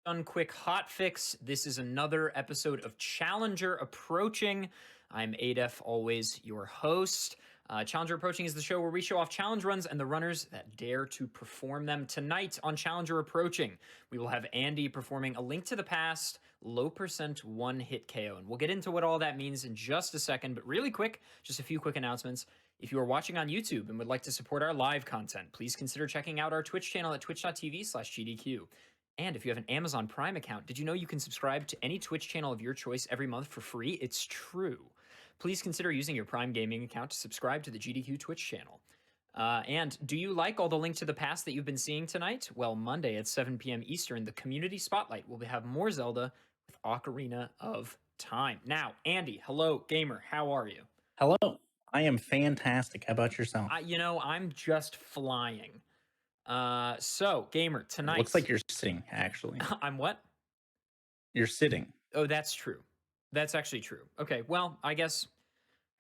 Done quick hot fix. This is another episode of Challenger Approaching. I'm Adef, always your host. Challenger Approaching is the show where we show off challenge runs and the runners that dare to perform them. Tonight on Challenger Approaching, we will have Andy performing A Link to the Past, low percent one hit KO. And we'll get into what all that means in just a second, but really quick, just a few quick announcements. If you are watching on YouTube and would like to support our live content, please consider checking out our Twitch channel at twitch.tv/GDQ. And if you have an Amazon Prime account, did you know you can subscribe to any Twitch channel of your choice every month for free? It's true. Please consider using your Prime Gaming account to subscribe to the GDQ Twitch channel. And do you like all the Link to the Past that you've been seeing tonight? Well, Monday at 7 p.m. Eastern, the Community Spotlight will have more Zelda with Ocarina of Time. Now, Andy, hello, gamer. How are you? Hello. I am fantastic. How about yourself? I'm just flying. So, gamer, tonight... Looks like you're sitting, actually. I'm what? You're sitting. Oh, that's true. That's actually true. Okay, well, I guess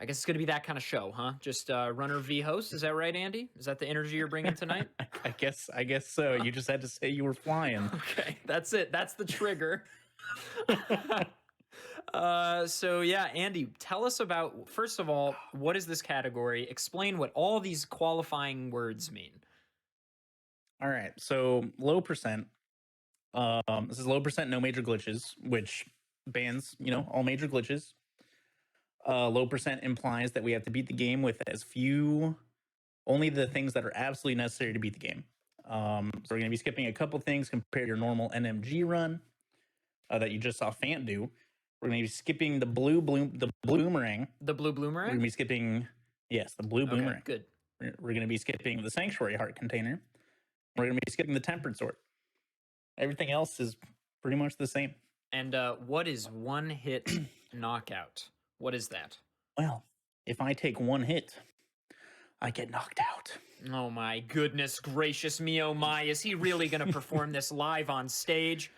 it's going to be that kind of show, huh? Just runner v host. Is that right, Andy? Is that the energy you're bringing tonight? I guess so. You just had to say you were flying. Okay, that's it. That's the trigger. So yeah, Andy, tell us about, first of all, what is this category? Explain what all these qualifying words mean. All right, so low percent. This is low percent, no major glitches, which bans, all major glitches. Low percent implies that we have to beat the game with only the things that are absolutely necessary to beat the game. So we're going to be skipping a couple things compared to your normal NMG run that you just saw Fant do. We're going to be skipping the blue boomerang. The blue boomerang? We're going to be skipping, yes, the blue boomerang. Okay, good. We're going to be skipping the Sanctuary Heart container. We're going to be skipping the Tempered Sword. Everything else is pretty much the same. And what is one hit knockout? What is that? Well, if I take one hit, I get knocked out. Oh my goodness gracious me, oh my. Is he really going to perform this live on stage?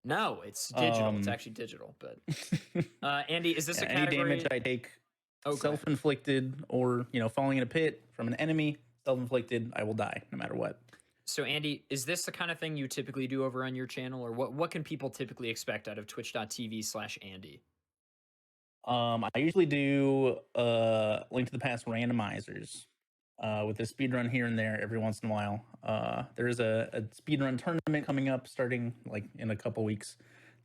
No, it's digital. It's actually digital. But Andy, is this a category? Any damage I take, self-inflicted or, falling in a pit from an enemy, self-inflicted, I will die no matter what. So, Andy, is this the kind of thing you typically do over on your channel, or what can people typically expect out of twitch.tv/Andy? I usually do Link to the Past randomizers with a speedrun here and there every once in a while. There is a speedrun tournament coming up starting like in a couple weeks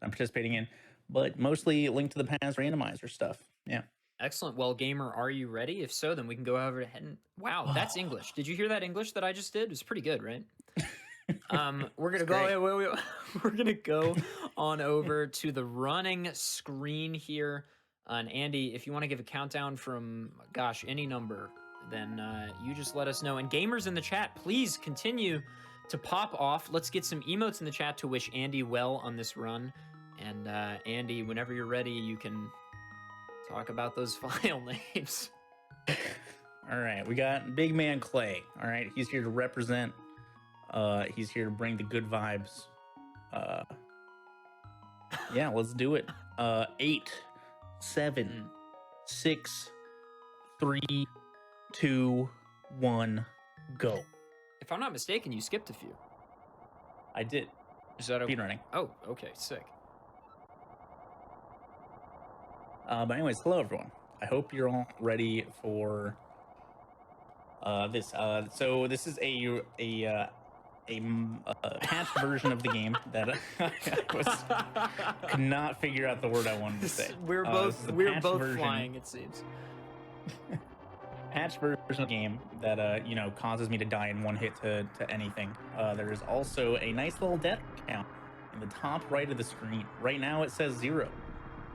I'm participating in, but mostly Link to the Past randomizer stuff. Yeah. Excellent. Well, gamer, are you ready? If so, then we can go over ahead and... Wow, that's English. Did you hear that English that I just did? It was pretty good, right? We're gonna go. We're gonna go on over to the running screen here. And Andy, if you want to give a countdown from, gosh, any number, then you just let us know. And gamers in the chat, please continue to pop off. Let's get some emotes in the chat to wish Andy well on this run. And Andy, whenever you're ready, you can talk about those file names. All right, we got Big Man Clay. All right, he's here to represent. He's here to bring the good vibes. Yeah, let's do it. 8, 7, 6, 3, 2, 1, go. If I'm not mistaken, you skipped a few. I did. Is that speedrunning? Oh, okay, sick. But anyways, hello everyone. I hope you're all ready for this. So this is a patched version of the game that I could not figure out the word I wanted to say. We're both flying, it seems. Patched version of the game that causes me to die in one hit to anything. There is also a nice little death count in the top right of the screen. Right now it says 0.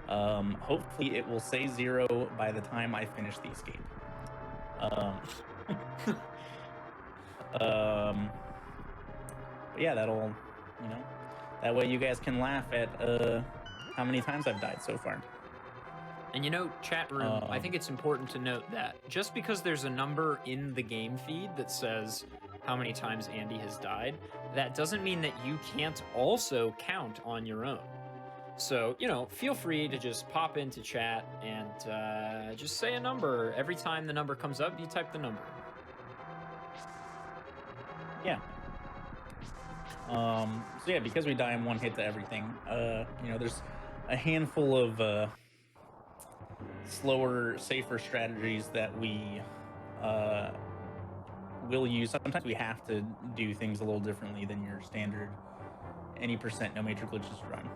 Hopefully it will say 0 by the time I finish the escape. But yeah, that'll, that way you guys can laugh at how many times I've died so far. And chat room, I think it's important to note that just because there's a number in the game feed that says how many times Andy has died, that doesn't mean that you can't also count on your own. So, feel free to just pop into chat and just say a number. Every time the number comes up, you type the number. Yeah. So yeah, because we die in one hit to everything, there's a handful of slower, safer strategies that we uh, will use. Sometimes we have to do things a little differently than your standard any percent no major glitches run.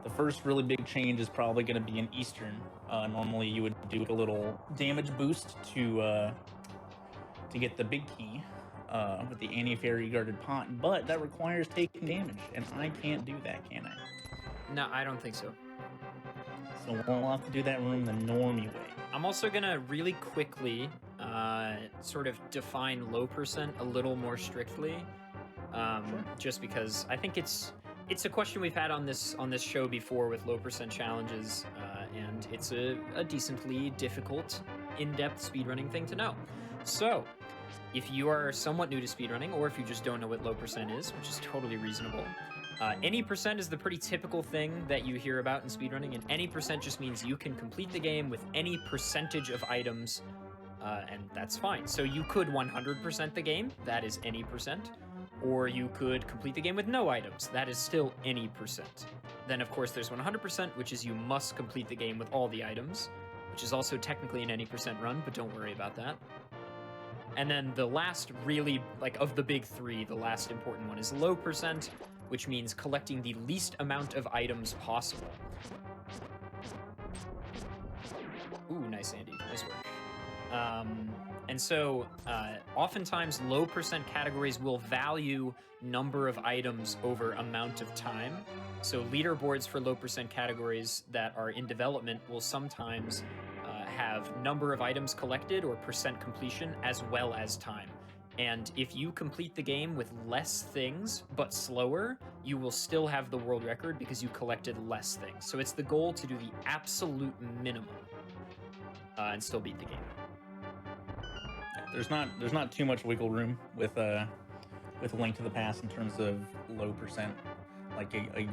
The first really big change is probably going to be in Eastern. Normally, you would do a little damage boost to get the big key with the anti-fairy guarded pot, but that requires taking damage, and I can't do that, can I? No, I don't think so. So we'll have to do that room the normie way. I'm also gonna really quickly sort of define low percent a little more strictly, just because I think it's a question we've had on this show before with low percent challenges, and it's a decently difficult, in-depth speedrunning thing to know. So, if you are somewhat new to speedrunning, or if you just don't know what low percent is, which is totally reasonable, any percent is the pretty typical thing that you hear about in speedrunning, and any percent just means you can complete the game with any percentage of items, and that's fine. So you could 100% the game, that is any percent, or you could complete the game with no items, that is still any percent. Then of course there's 100%, which is you must complete the game with all the items, which is also technically an any percent run, but don't worry about that. And then the last really, like, of the big three, the last important one is low percent, which means collecting the least amount of items possible. Ooh, nice, Andy. Nice work. And so, oftentimes, low percent categories will value number of items over amount of time. So leaderboards for low percent categories that are in development will sometimes have number of items collected or percent completion as well as time. And if you complete the game with less things but slower, you will still have the world record because you collected less things. So it's the goal to do the absolute minimum and still beat the game. There's not too much wiggle room with A Link to the Past in terms of low percent, like a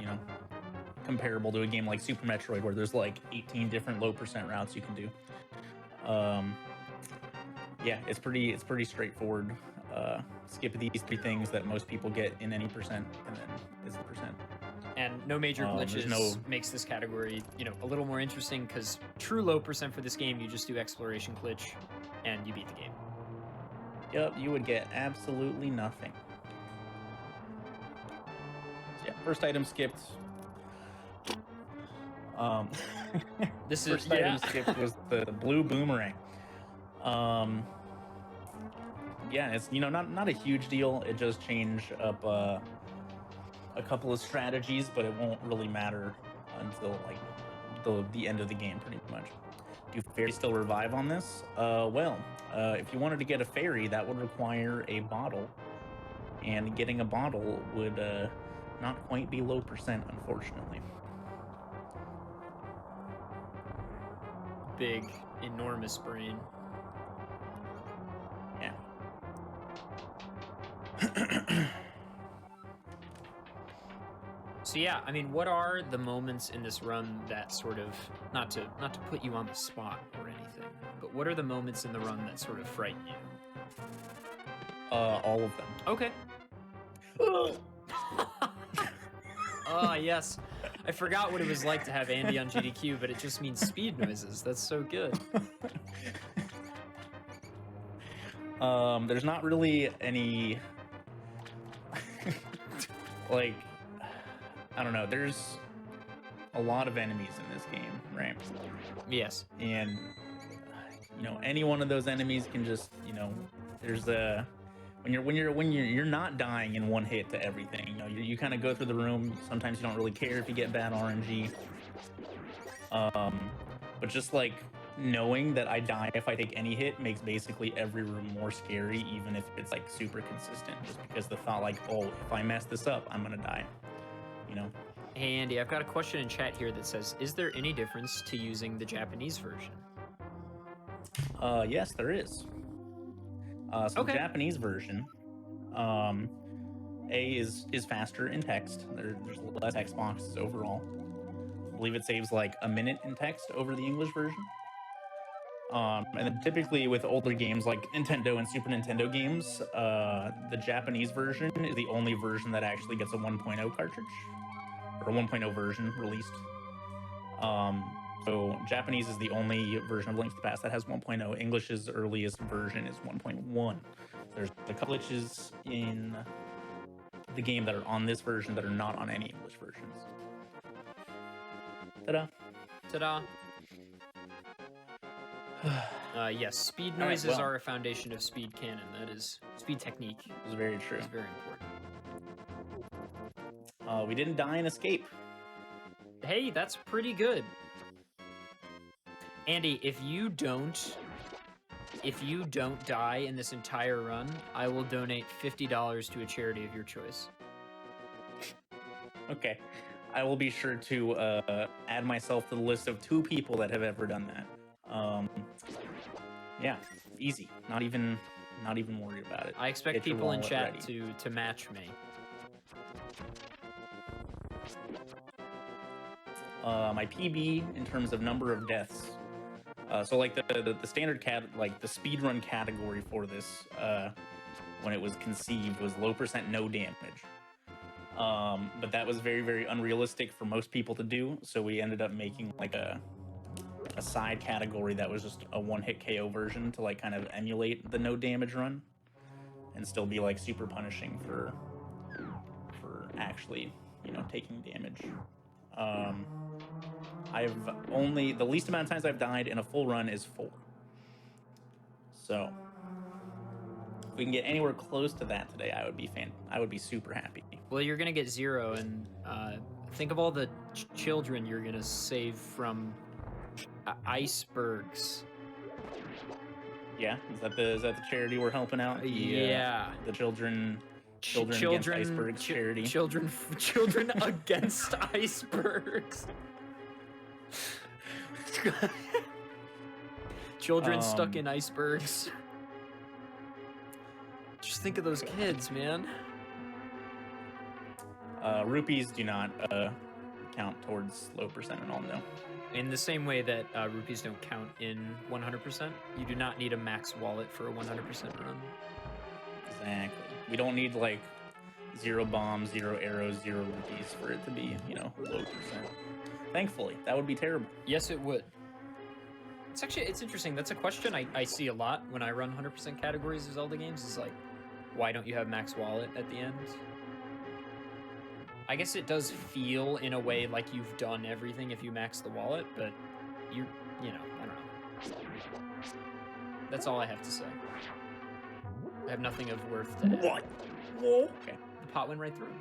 comparable to a game like Super Metroid, where there's like 18 different low percent routes you can do. Yeah, it's pretty straightforward. Skip these three things that most people get in any percent, and then it's the percent. And no major glitches makes this category, a little more interesting, because true low percent for this game, you just do exploration glitch, and you beat the game. Yep, you would get absolutely nothing. So yeah, first item skipped. This first item skipped was the blue boomerang. Yeah, it's not a huge deal. It does change up a couple of strategies, but it won't really matter until like the end of the game, pretty much. Do fairies still revive on this? If you wanted to get a fairy, that would require a bottle, and getting a bottle would not quite be low percent, unfortunately. Big, enormous brain. Yeah. So yeah, I mean, what are the moments in this run that sort of, not to put you on the spot or anything, but what are the moments in the run that sort of frighten you? All of them. Okay. Yes. I forgot what it was like to have Andy on GDQ, but it just means speed noises. That's so good. There's not really any like, I don't know, there's a lot of enemies in this game, right? Yes. And any one of those enemies can just, there's a when you're not dying in one hit to everything, you kind of go through the room. Sometimes you don't really care if you get bad RNG. But just like knowing that I die if I take any hit makes basically every room more scary, even if it's like super consistent, just because the thought like, oh, if I mess this up, I'm gonna die, Hey Andy, I've got a question in chat here that says, is there any difference to using the Japanese version? Yes, there is. So okay. The Japanese version, A is faster in text. There's less text boxes overall. I believe it saves like a minute in text over the English version. And then typically with older games like Nintendo and Super Nintendo games, the Japanese version is the only version that actually gets a 1.0 cartridge, or a 1.0 version released. So Japanese is the only version of Link to the Past that has 1.0. English's earliest version is 1.1. There's a couple glitches in the game that are on this version that are not on any English versions. Ta-da. Ta-da. Yes, speed All right, noises well. are a foundation of speed canon. That is speed technique. It's very true. It's very important. We didn't die and escape. Hey, that's pretty good. Andy, if you don't die in this entire run, I will donate $50 to a charity of your choice. Okay. I will be sure to add myself to the list of 2 people that have ever done that. Yeah, easy. Not even worried about it. I expect Get your people in wallet chat ready. to match me. My PB in terms of number of deaths. So like the standard like the speedrun category for this when it was conceived was low percent no damage. But that was very, very unrealistic for most people to do. So we ended up making like a side category that was just a one-hit KO version to like kind of emulate the no damage run and still be like super punishing for actually, you know, taking damage. The least amount of times I've died in a full run is 4. So if we can get anywhere close to that today, I would be super happy. Well, you're gonna get 0, and think of all the children you're gonna save from icebergs. Yeah, is that the charity we're helping out? Yeah, the children against icebergs charity. Children against icebergs. Children stuck in icebergs. Just think of those kids, man. Rupees do not count towards low percent at all, no. In the same way that rupees don't count in 100%, you do not need a max wallet for a 100% run. Exactly. We don't need like 0 bombs, 0 arrows, 0 rupees for it to be, you know, low percent. Thankfully, that would be terrible. Yes, it would. It's interesting. That's a question I see a lot when I run 100% categories of Zelda games. Is like, why don't you have max wallet at the end? I guess it does feel in a way like you've done everything if you max the wallet, but you know, I don't know. That's all I have to say. I have nothing of worth to add. What? Whoa. Okay. The pot went right through.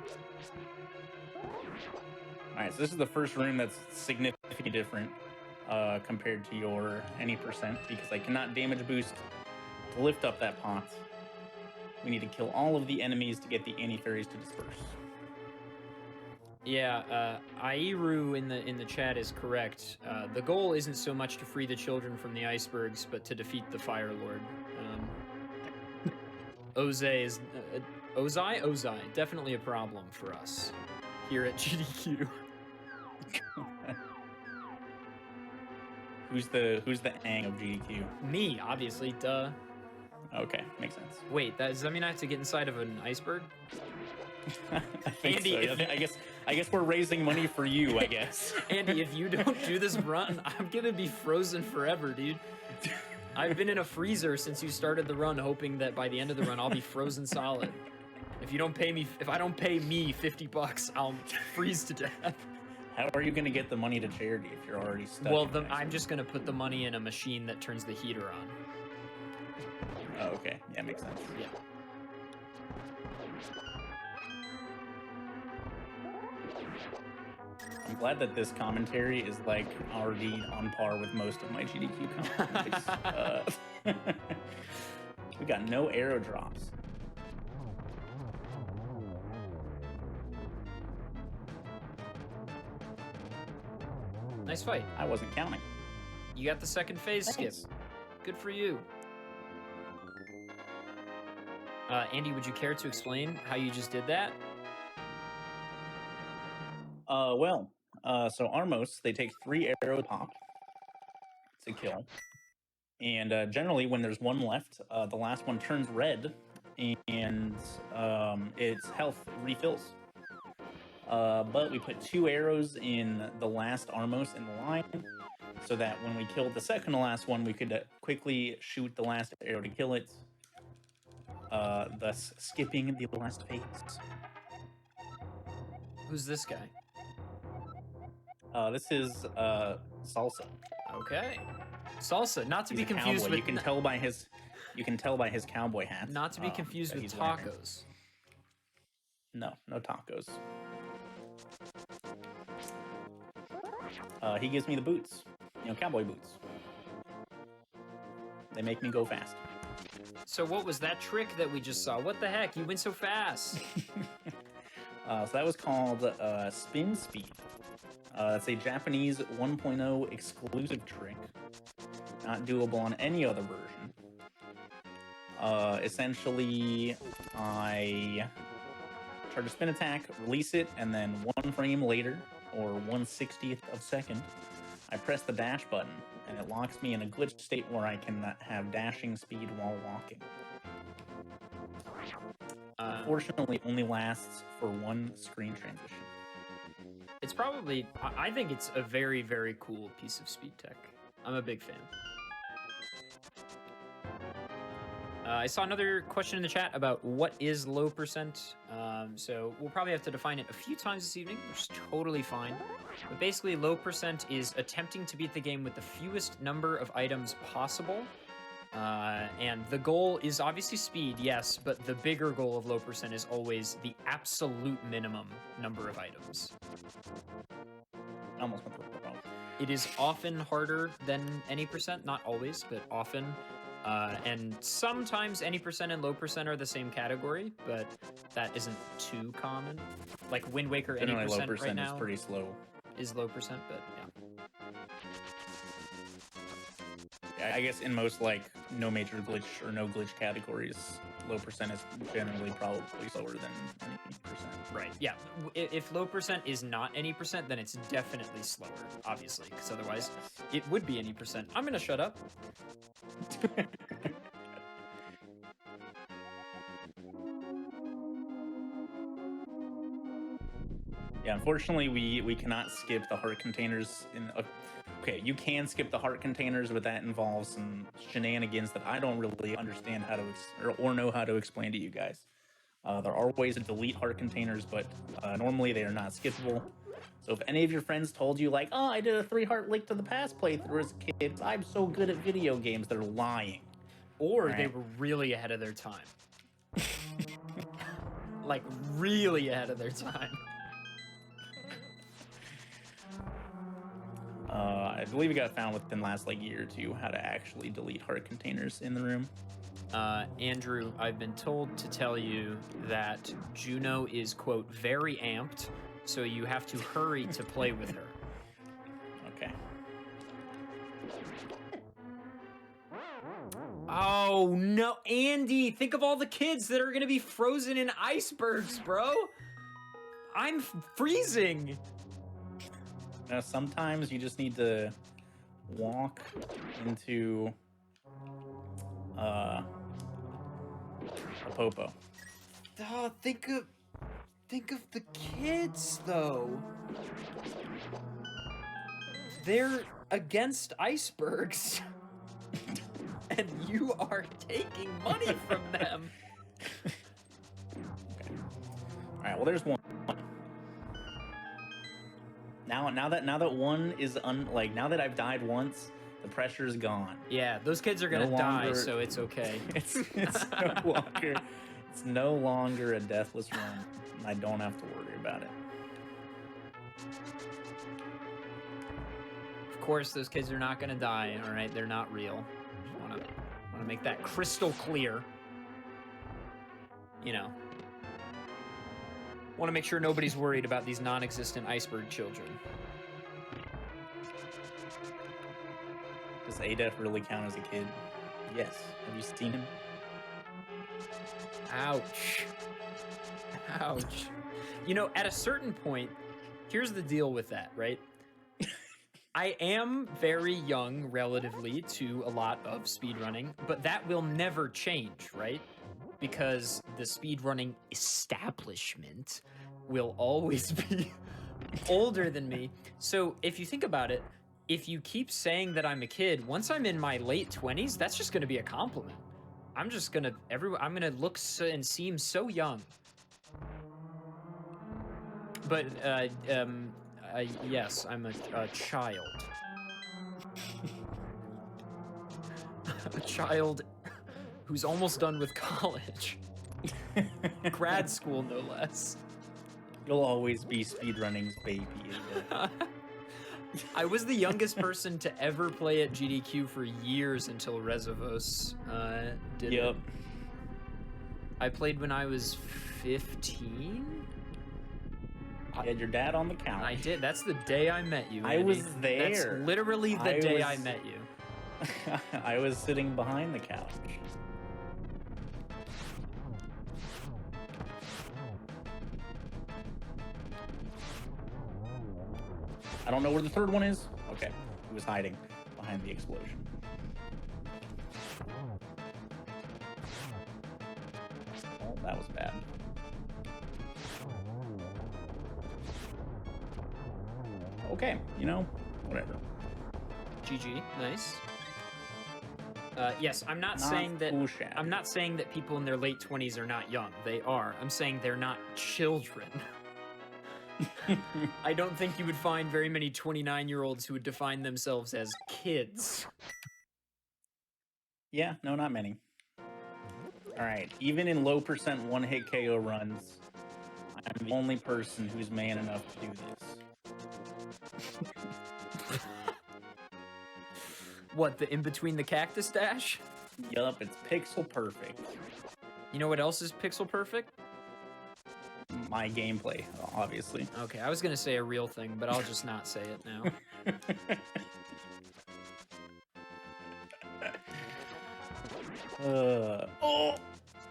Alright, so this is the first room that's significantly different compared to your any percent, because I cannot damage boost to lift up that pot. We need to kill all of the enemies to get the anti-fairies to disperse. Yeah, Airu in the chat is correct. The goal isn't so much to free the children from the icebergs, but to defeat the Fire Lord. Ozai, definitely a problem for us here at GDQ. Who's the Aang of GDQ? Me, obviously, duh. Okay, makes sense. Wait, does that mean I have to get inside of an iceberg? I think Andy, so. I guess we're raising money for you, I guess. Andy, if you don't do this run, I'm gonna be frozen forever, dude. I've been in a freezer since you started the run, hoping that by the end of the run I'll be frozen solid. If I don't pay me $50, I'll freeze to death. How are you gonna get the money to charity if you're already stuck? Well, I'm just gonna put the money in a machine that turns the heater on. Oh, okay. Yeah, makes sense. Yeah. I'm glad that this commentary is like already on par with most of my GDQ commentaries. We got no arrow drops. Nice fight. I wasn't counting. You got the second phase skip. Good for you. Andy, would you care to explain how you just did that? So Armos, they take 3 arrows pop to kill. And generally, when there's one left, the last one turns red, and its health refills. But we put 2 arrows in the last Armos in the line, so that when we killed the second to last one, we could quickly shoot the last arrow to kill it, thus skipping the last phase. Who's this guy? This is Salsa. Okay. Salsa, not to He's be confused cowboy. with... You can tell by his cowboy hat. Not to be confused with tacos. No tacos. He gives me the boots. Cowboy boots. They make me go fast. So what was that trick that we just saw? What the heck? You went so fast. So that was called Spin Speed. It's a Japanese 1.0 exclusive trick. Not doable on any other version. Essentially, I charge a spin attack, release it, and then 1 frame later, or 1/60th of a second, I press the dash button, and it locks me in a glitched state where I can have dashing speed while walking. Unfortunately, it only lasts for 1 screen transition. It's probably... I think it's a very, very cool piece of speed tech. I'm a big fan. I saw another question in the chat about what is low percent. So we'll probably have to define it a few times this evening, which is totally fine. But basically, low percent is attempting to beat the game with the fewest number of items possible. And the goal is obviously speed, yes, but the bigger goal of low percent is always the absolute minimum number of items. Almost went the wrong. It is often harder than any percent, not always, but often. And sometimes any percent and low percent are the same category, but that isn't too common. Like Wind Waker, any Generally, percent low percent right now is pretty slow. is low percent, but yeah. I guess in most no major glitch or no glitch categories, low percent is generally probably slower than any percent. Right, yeah. If low percent is not any percent, then it's definitely slower, obviously, because otherwise it would be any percent. I'm gonna shut up. Yeah, unfortunately, we cannot skip the heart containers. Okay, you can skip the heart containers, but that involves some shenanigans that I don't really understand how to or know how to explain to you guys. There are ways to delete heart containers, but normally they are not skippable. So if any of your friends told you oh, I did a 3-heart Link to the Past playthrough as a kid, I'm so good at video games, they're lying. Or they were really ahead of their time. Like, really ahead of their time. I believe it got found within the last year or two how to actually delete heart containers in the room. Andrew, I've been told to tell you that Juno is, quote, very amped, so you have to hurry to play with her. Okay. Oh, no. Andy, think of all the kids that are going to be frozen in icebergs, bro. I'm freezing. Sometimes you just need to walk into a popo. Oh, think of the kids, though. They're against icebergs. And you are taking money from them. Okay. All right. Well, there's one. Now that one is now that I've died once, the pressure's gone. Yeah, those kids are gonna die, so it's okay. It's no longer a deathless run. I don't have to worry about it. Of course, those kids are not gonna die. All right, they're not real. Just wanna make that crystal clear. Want to make sure nobody's worried about these non-existent iceberg children. Does Adef really count as a kid? Yes. Have you seen him? Ouch. Ouch. At a certain point, here's the deal with that, right? I am very young relatively to a lot of speedrunning, but that will never change, right? Because the speedrunning establishment will always be older than me. So if you think about it, if you keep saying that I'm a kid, once I'm in my late 20s, that's just going to be a compliment. I'm just going to I'm going to look and seem so young. But yes, I'm a child. A child who's almost done with college. Grad school, no less. You'll always be speedrunning's baby. I was the youngest person to ever play at GDQ for years until Rezavos did it. I played when I was 15. You had your dad on the couch. I did. That's the day I met you, Andy. I was there. That's literally the day I met you. I was sitting behind the couch. I don't know where the third one is. Okay, he was hiding behind the explosion. Oh, that was bad. Okay, you know, whatever. GG, nice. Yes, I'm not saying that. I'm not saying that people in their late 20s are not young. They are. I'm saying they're not children. I don't think you would find very many 29-year-olds who would define themselves as kids. Yeah, no, not many. All right, even in low percent one-hit KO runs, I'm the only person who's man enough to do this. What, the in-between the cactus dash? Yup, it's pixel perfect. You know what else is pixel perfect? My gameplay, obviously. Okay, I was gonna say a real thing, but I'll just not say it now.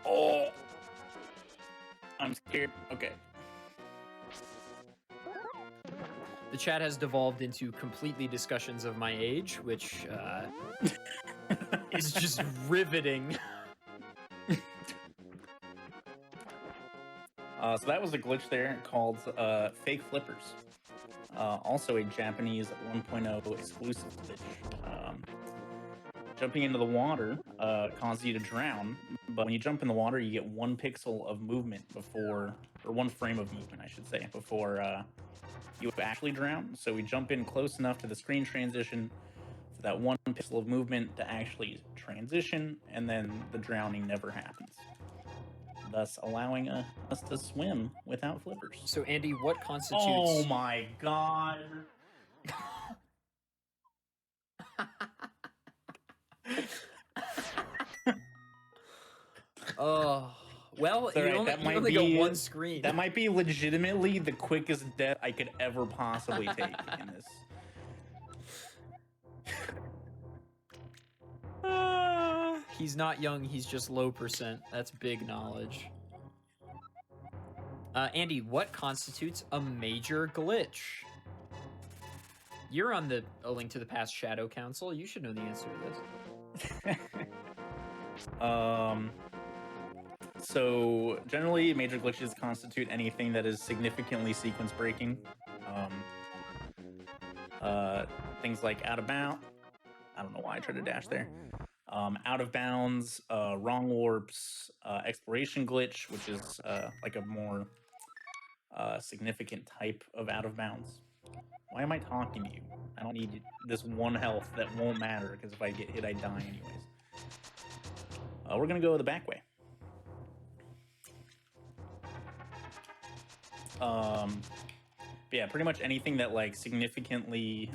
Oh! I'm scared. Okay. The chat has devolved into completely discussions of my age, which is just riveting. So that was a glitch there called fake flippers. Also a Japanese 1.0 exclusive glitch. Jumping into the water causes you to drown, but when you jump in the water, you get 1 pixel of movement before, or 1 frame of movement, I should say, before you actually drown. So we jump in close enough to the screen transition for that 1 pixel of movement to actually transition, and then the drowning never happens, thus allowing us to swim without flippers. So Andy, what constitutes... Oh my god! Oh, well, you only got 1 screen. That might be legitimately the quickest death I could ever possibly take in this. He's not young, he's just low percent. That's big knowledge. Andy, what constitutes a major glitch? You're on A Link to the Past Shadow Council. You should know the answer to this. So generally, major glitches constitute anything that is significantly sequence breaking. Things like out of bounds. I don't know why I tried to dash there. Out of bounds, wrong warps, exploration glitch, which is like a more significant type of out of bounds. Why am I talking to you? I don't need this 1 health that won't matter, because if I get hit, I die anyways. We're gonna go the back way. But yeah, pretty much anything that like significantly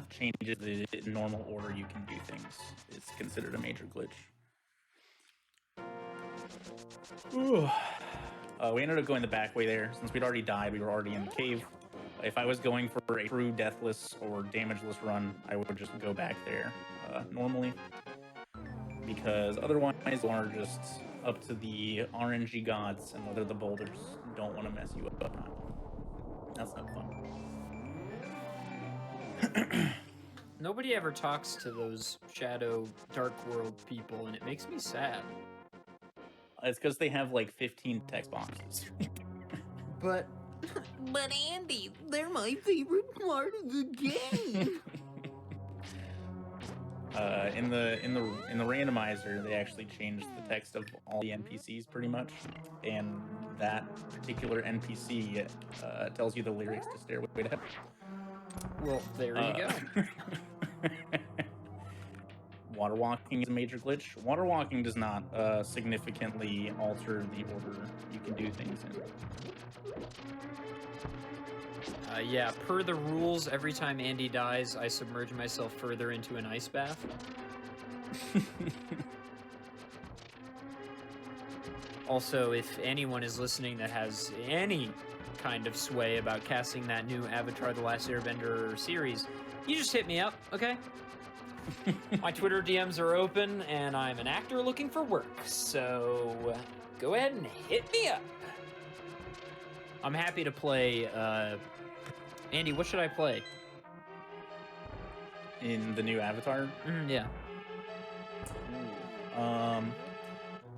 changes the normal order you can do things is considered a major glitch. We ended up going the back way there. Since we'd already died, we were already in the cave. If I was going for a true deathless or damageless run, I would just go back there normally. Because otherwise, we're just up to the RNG gods and whether the boulders don't want to mess you up or not. That's not Nobody ever talks to those Shadow Dark World people, and it makes me sad. It's because they have like 15 text boxes. But Andy, they're my favorite part of the game. In the randomizer, they actually changed the text of all the NPCs pretty much, and that particular NPC tells you the lyrics to Stairway to Heaven. Well, there you go. Water walking is a major glitch. Water walking does not significantly alter the order you can do things in. Yeah, per the rules, every time Andy dies, I submerge myself further into an ice bath. Also, if anyone is listening that has any kind of sway about casting that new Avatar The Last Airbender series, you just hit me up, okay? My Twitter DMs are open, and I'm an actor looking for work, so go ahead and hit me up. I'm happy to play, Andy, what should I play? In the new Avatar? Yeah. I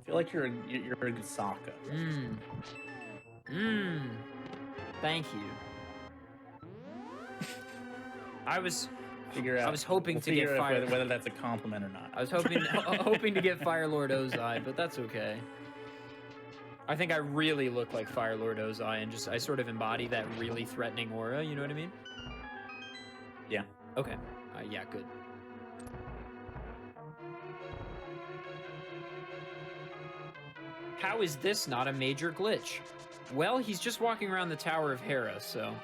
feel like you're a good Sokka. Thank you. I was hoping to get Fire. Whether that's a compliment or not. I was hoping to get Fire Lord Ozai, but that's okay. I think I really look like Fire Lord Ozai, and I sort of embody that really threatening aura. You know what I mean? Yeah. Okay. Yeah. Good. How is this not a major glitch? Well, he's just walking around the Tower of Hera, so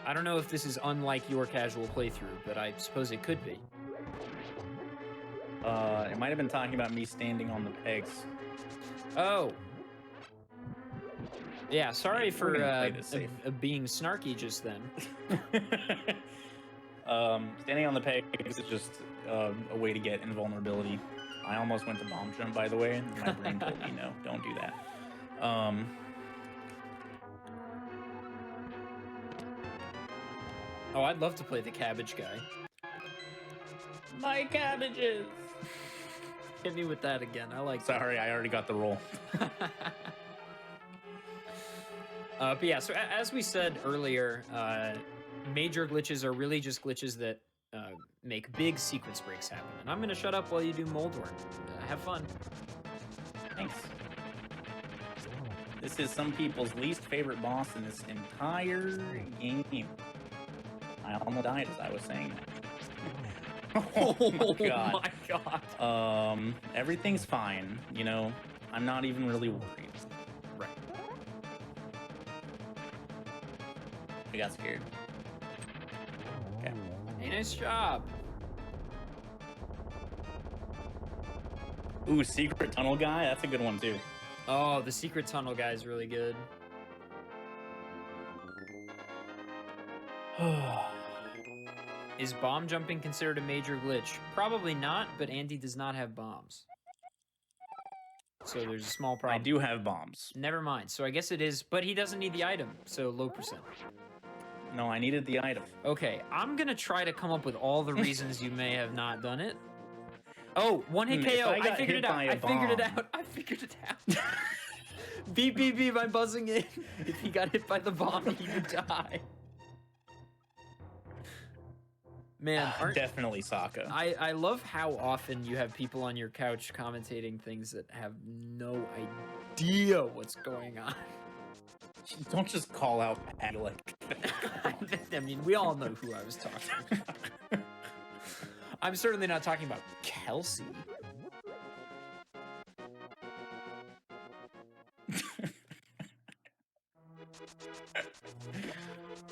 I don't know if this is unlike your casual playthrough, but I suppose it could be. It might have been talking about me standing on the pegs. Oh. Yeah, sorry for being snarky just then. Standing on the pegs is just a way to get invulnerability. I almost went to bomb jump, by the way, and my brain told me no, don't do that. Oh, I'd love to play the cabbage guy. My cabbages! Hit me with that again. I like Sorry, I already got the roll. But yeah, so as we said earlier, major glitches are really just glitches that make big sequence breaks happen. And I'm going to shut up while you do mold work. Have fun. Thanks. This is some people's least favorite boss in this entire game. I almost died as I was saying that. Oh my god. Oh my god. Everything's fine. You know, I'm not even really worried. Right. I got scared. Okay. Hey, nice job. Ooh, secret tunnel guy? That's a good one, too. Oh, the secret tunnel guy is really good. Is bomb jumping considered a major glitch? Probably not, but Andy does not have bombs. So there's a small problem. I do have bombs. Never mind. So I guess it is, but he doesn't need the item, so low percent. No, I needed the item. Okay, I'm gonna try to come up with all the reasons you may have not done it. Oh, one hit KO. I figured it out. I figured it out. Beep, beep, beep. I'm buzzing in. If he got hit by the bomb, he would die. Man, definitely Sokka. I love how often you have people on your couch commentating things that have no idea what's going on. Don't just call out Patty like I mean, we all know who I was talking about. I'm certainly not talking about Kelsey.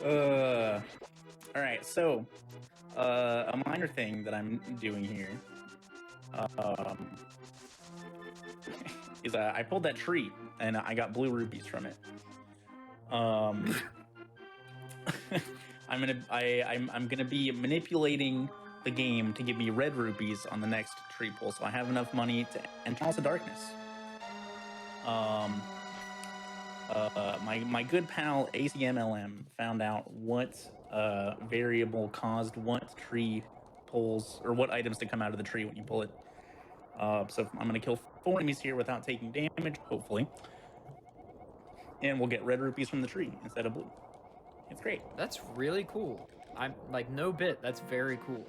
All right, so a minor thing that I'm doing here is I pulled that tree and I got blue rupees from it. I'm gonna be manipulating the game to give me red rupees on the next tree pull, so I have enough money to enter into darkness. My good pal ACMLM found out what variable caused what tree pulls, or what items to come out of the tree when you pull it. So I'm going to kill 4 enemies here without taking damage, hopefully. And we'll get red rupees from the tree instead of blue. It's great. That's really cool. I'm like, no bit. That's very cool.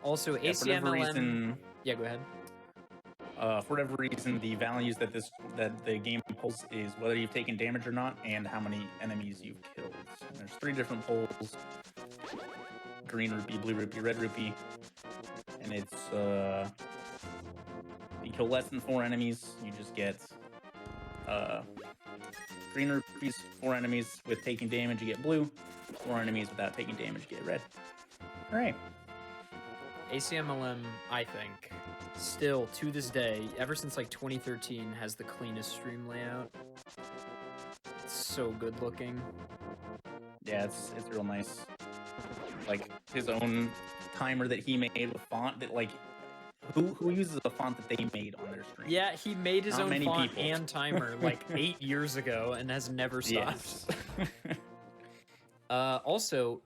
Also, Yeah, for whatever ACMLM. reason, Yeah, go ahead. for whatever reason, the values that the game pulls is whether you've taken damage or not, and how many enemies you've killed. And there's 3 different pulls: green rupee, blue rupee, red rupee, and it's you kill less than 4 enemies, you just get green rupees. 4 enemies with taking damage, you get blue. 4 enemies without taking damage, you get red. All right. ACMLM, I think, still to this day, ever since like 2013, has the cleanest stream layout. It's so good looking. Yeah, it's real nice. Like his own timer that he made with font that like who uses a font that they made on their stream? Yeah, he made his Not own many font people. and timer like 8 years ago and has never stopped. Yes. Also,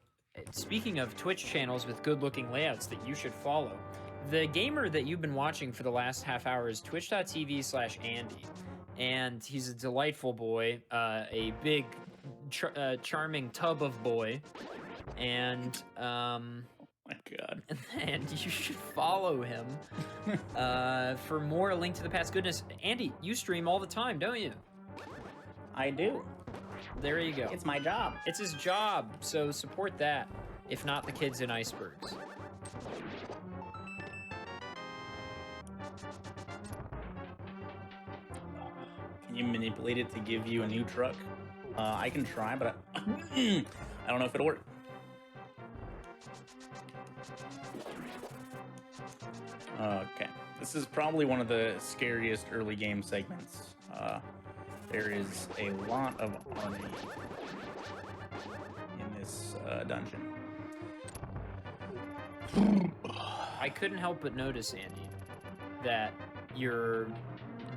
speaking of Twitch channels with good-looking layouts that you should follow, the gamer that you've been watching for the last half hour is twitch.tv/Andy, and he's a delightful boy, a big, charming tub of boy, and My God. and you should follow him for more Link to the Past goodness. Andy, you stream all the time, don't you? I do. There you go. It's my job. It's his job, so support that. If not, the kids in icebergs. Can you manipulate it to give you a new truck? I can try, but I don't know if it'll work. Okay, this is probably one of the scariest early game segments. There is a lot of army in this dungeon. I couldn't help but notice, Andy, that you're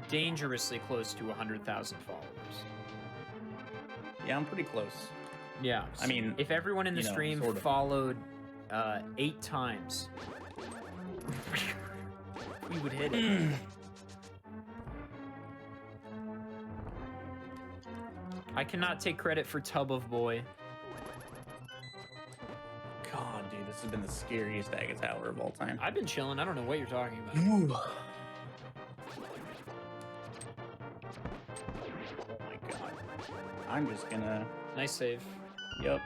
dangerously close to 100,000 followers. Yeah, I'm pretty close. Yeah. I mean, if everyone in the you know, stream sort of. followed 8 times, we would hit it. I cannot take credit for Tub of Boy. God, dude, this has been the scariest Agate Tower of all time. I've been chilling. I don't know what you're talking about. Oh my God. I'm just gonna... Nice save. Yep.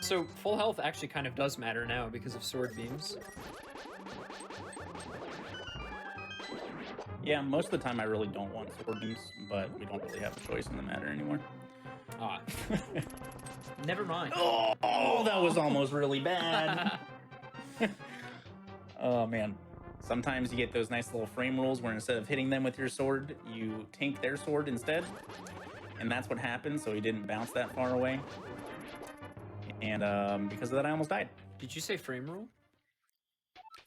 So full health actually kind of does matter now because of sword beams. Yeah, most of the time I really don't want sword beams, but we don't really have a choice in the matter anymore. Ah. Never mind. Oh, that was almost really bad. Oh, man. Sometimes you get those nice little frame rules where instead of hitting them with your sword, you tank their sword instead. And that's what happened, so he didn't bounce that far away. And because of that, I almost died. Did you say frame rule?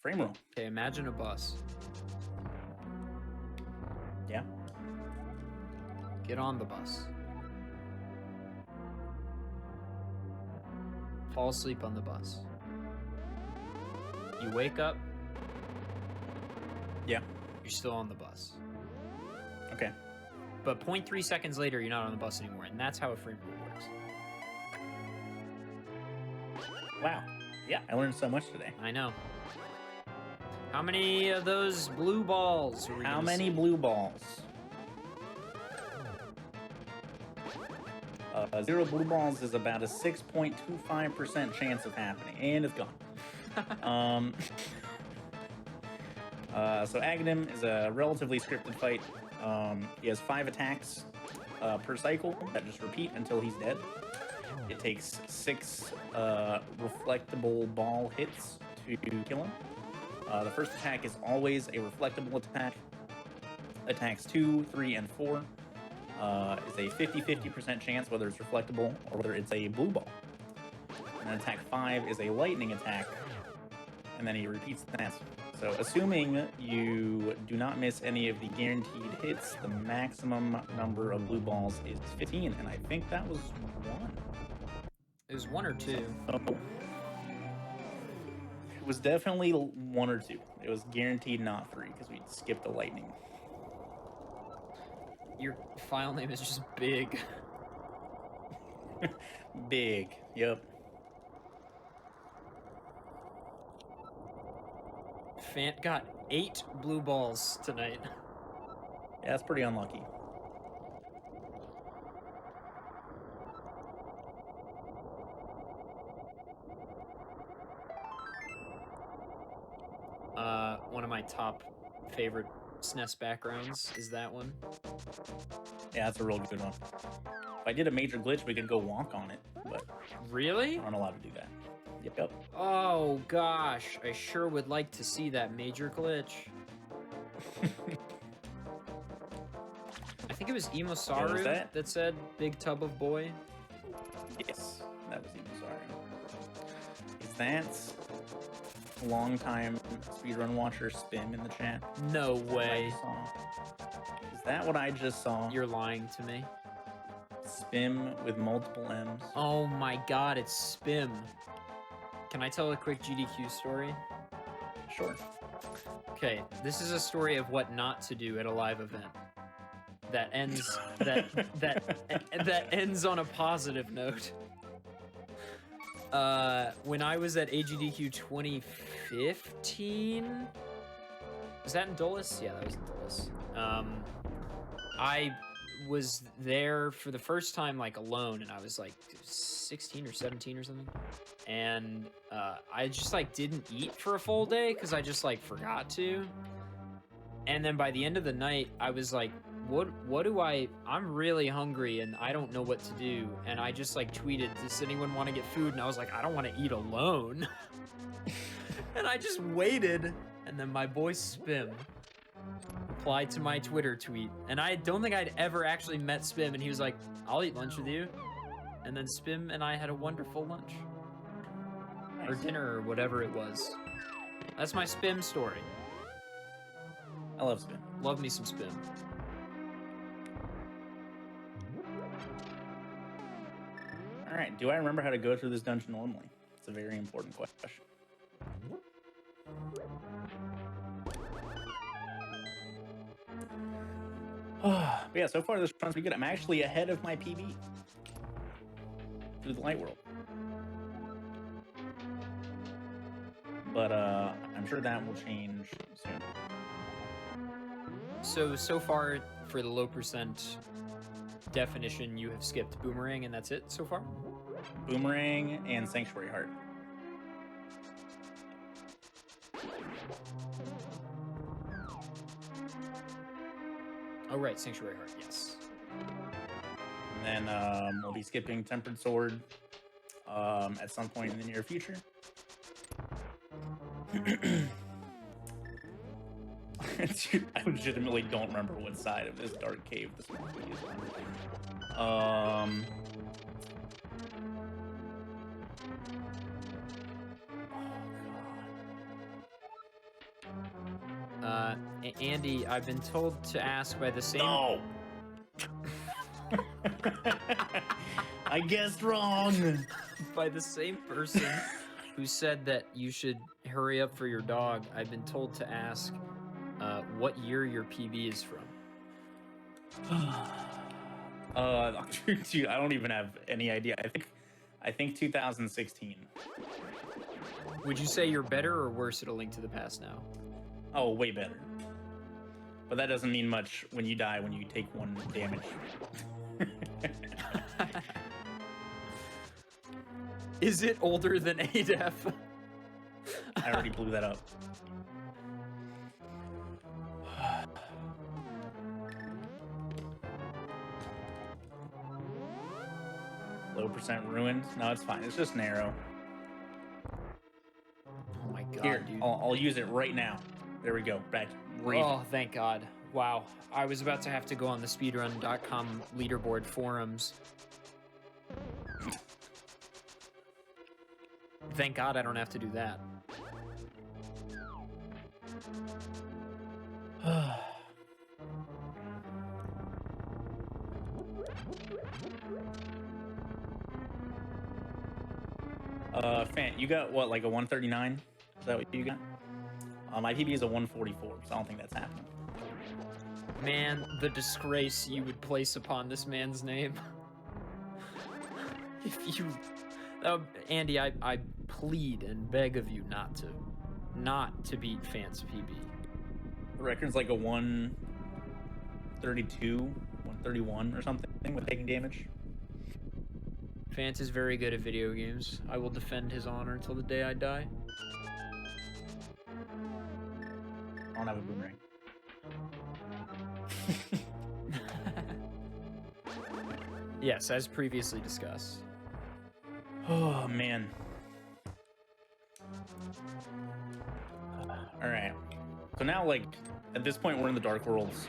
Frame rule. Okay, imagine a bus. Yeah. Get on the bus. Fall asleep on the bus. You wake up, Yeah. you're still on the bus. Okay. But 0.3 seconds later, you're not on the bus anymore, and that's how a frame rule works. Wow. Yeah, I learned so much today. I know. How many of those blue balls? Are we How gonna many see? blue balls? 0 blue balls is about a 6.25% chance of happening, and it's gone. So Aghanim is a relatively scripted fight. He has 5 attacks per cycle that just repeat until he's dead. It takes 6 reflectable ball hits to kill him. The first attack is always a reflectable attack. Attacks 2, 3, and 4 is a 50-50% chance whether it's reflectable or whether it's a blue ball. And then attack 5 is a lightning attack, and then he repeats that So assuming you do not miss any of the guaranteed hits, the maximum number of blue balls is 15, and I think that was 1. It was 1 or 2. Oh. It was definitely 1 or 2. It was guaranteed not 3 because we skipped the lightning. Your file name is just big. Big, yep. Fant got 8 blue balls tonight. Yeah, that's pretty unlucky. One of my top favorite SNES backgrounds is that one. Yeah, that's a real good one. If I did a major glitch, we could go walk on it, but Really? aren't allowed to do that. Yep. Oh gosh, I sure would like to see that major glitch. I think it was Imosaru that said "big tub of boy." Yes, that was Imosaru. Is that long-time speedrun watcher Spim in the chat? No way. Is that what I just saw? You're lying to me. Spim with multiple M's. Oh my god, it's Spim. Can I tell a quick GDQ story? Sure. Okay, this is a story of what not to do at a live event. That ends that ends on a positive note. When I was at AGDQ 2015, was that in Dulles? Yeah, that was in Dulles. I was there for the first time like alone, and I was like 16 or 17 or something, and I just like didn't eat for a full day because I just like forgot to. And then by the end of the night, I was like, what do I'm really hungry and I don't know what to do. And I just like tweeted, does anyone want to get food? And I was like, I don't want to eat alone. And I just waited. And then my boy Spim replied to my Twitter tweet. And I don't think I'd ever actually met Spim. And he was like, I'll eat lunch with you. And then Spim and I had a wonderful lunch. Nice. Or dinner or whatever it was. That's my Spim story. I love Spim. Love me some Spim. All right, do I remember how to go through this dungeon normally? It's a very important question. But yeah, so far this run's pretty good. I'm actually ahead of my PB through the light world. But I'm sure that will change soon. So far for the low percent definition, you have skipped Boomerang and that's it so far? Boomerang and Sanctuary Heart. Oh right, Sanctuary Heart, yes. And then we'll be skipping Tempered Sword at some point in the near future. Dude, I legitimately don't remember what side of this dark cave this monkey is on. Andy, I've been told to ask by the same... No! I guessed wrong! By the same person who said that you should hurry up for your dog, I've been told to ask what year your PB is from. Dude, I don't even have any idea. I think 2016. Would you say you're better or worse at A Link to the Past now? Oh, way better. But that doesn't mean much when you die when you take 1 damage. Is it older than ADEF? I already blew that up. Low percent ruined. No, it's fine. It's just narrow. Oh my god, Here, dude. I'll use it right now. There we go. Back. Oh, thank God. Wow. I was about to have to go on the speedrun.com leaderboard forums. Thank God I don't have to do that. Fan, you got what, like a 139? Is that what you got? My PB is a 144, so I don't think that's happening. Man, the disgrace you would place upon this man's name. If you... Andy, I plead and beg of you not to beat Fant's PB. The record's like a 132, 131 or something with taking damage. Fant is very good at video games. I will defend his honor until the day I die. I don't have a boomerang. Yes, as previously discussed. Oh, man. All right. So now, like, at this point, we're in the Dark Worlds.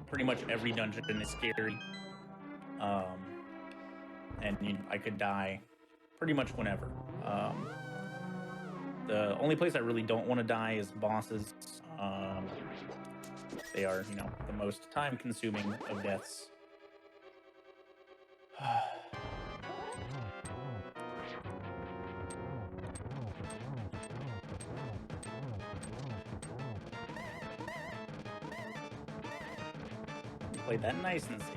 Pretty much every dungeon is scary. And I could die pretty much whenever. The only place I really don't want to die is bosses. They are, you know, the most time-consuming of deaths. Played that nice and safe.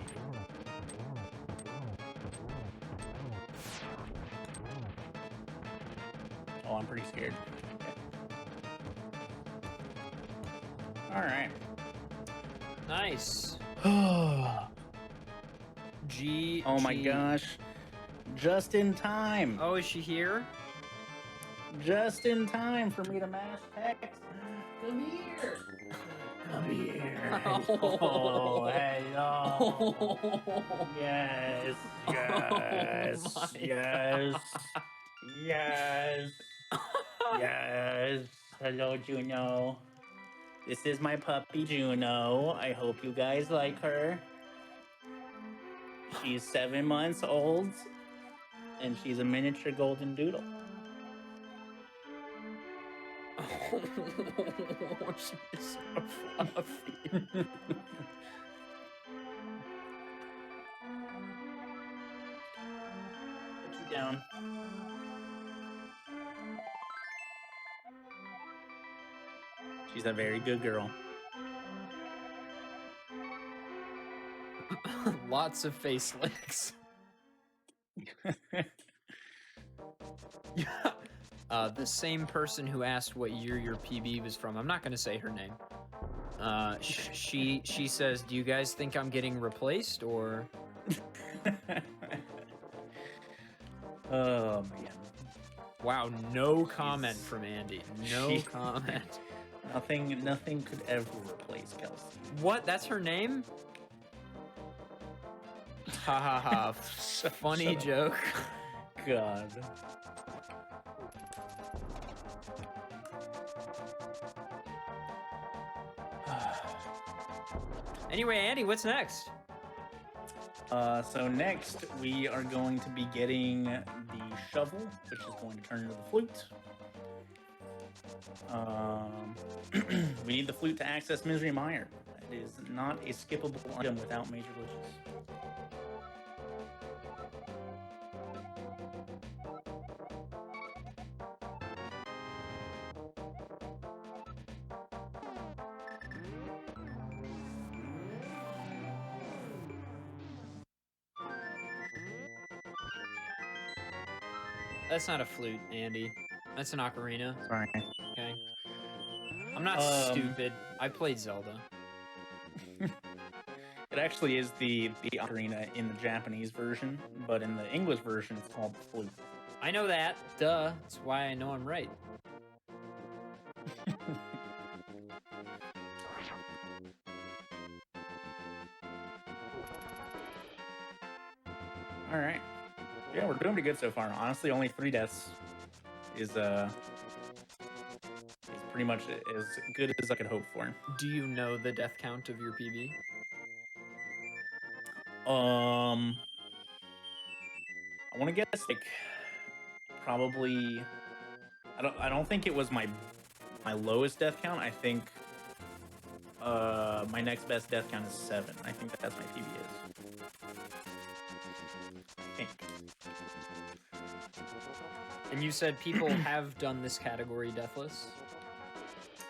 Oh, I'm pretty scared. Okay. All right. Nice. G. Oh my gosh. Just in time. Oh, is she here? Just in time for me to mash text. Come here. Come here. Oh, hello. Yes. Yes. Oh yes. Yes. Yes. Hello, Juno. This is my puppy, Juno. I hope you guys like her. She's 7 months old, and she's a miniature golden doodle. Oh, she's so fluffy. Put you down. She's a very good girl. Lots of face licks. The same person who asked what year your PB was from. I'm not going to say her name. She says, "Do you guys think I'm getting replaced or?" Oh man. Wow, no comment from Andy. No comment. Nothing could ever replace Kelsey. What? That's her name? Ha ha ha. Funny Shut up. joke. God. Anyway, Andy, what's next? So next we are going to be getting the shovel, which is going to turn into the flute. We need the flute to access Misery Mire. It is not a skippable item without major glitches. That's not a flute, Andy. That's an ocarina. Sorry. Okay. I'm not stupid. I played Zelda. It actually is the ocarina in the Japanese version, but in the English version it's called the flute. I know that. Duh. That's why I know I'm right. All right. Yeah, we're doing pretty good so far. Honestly, only 3 deaths is pretty much as good as I could hope for. Do you know the death count of your PB? I want to guess like probably. I don't think it was my my lowest death count, I think my next best death count is 7. I think that's my PB is. I think. And you said people have done this category deathless?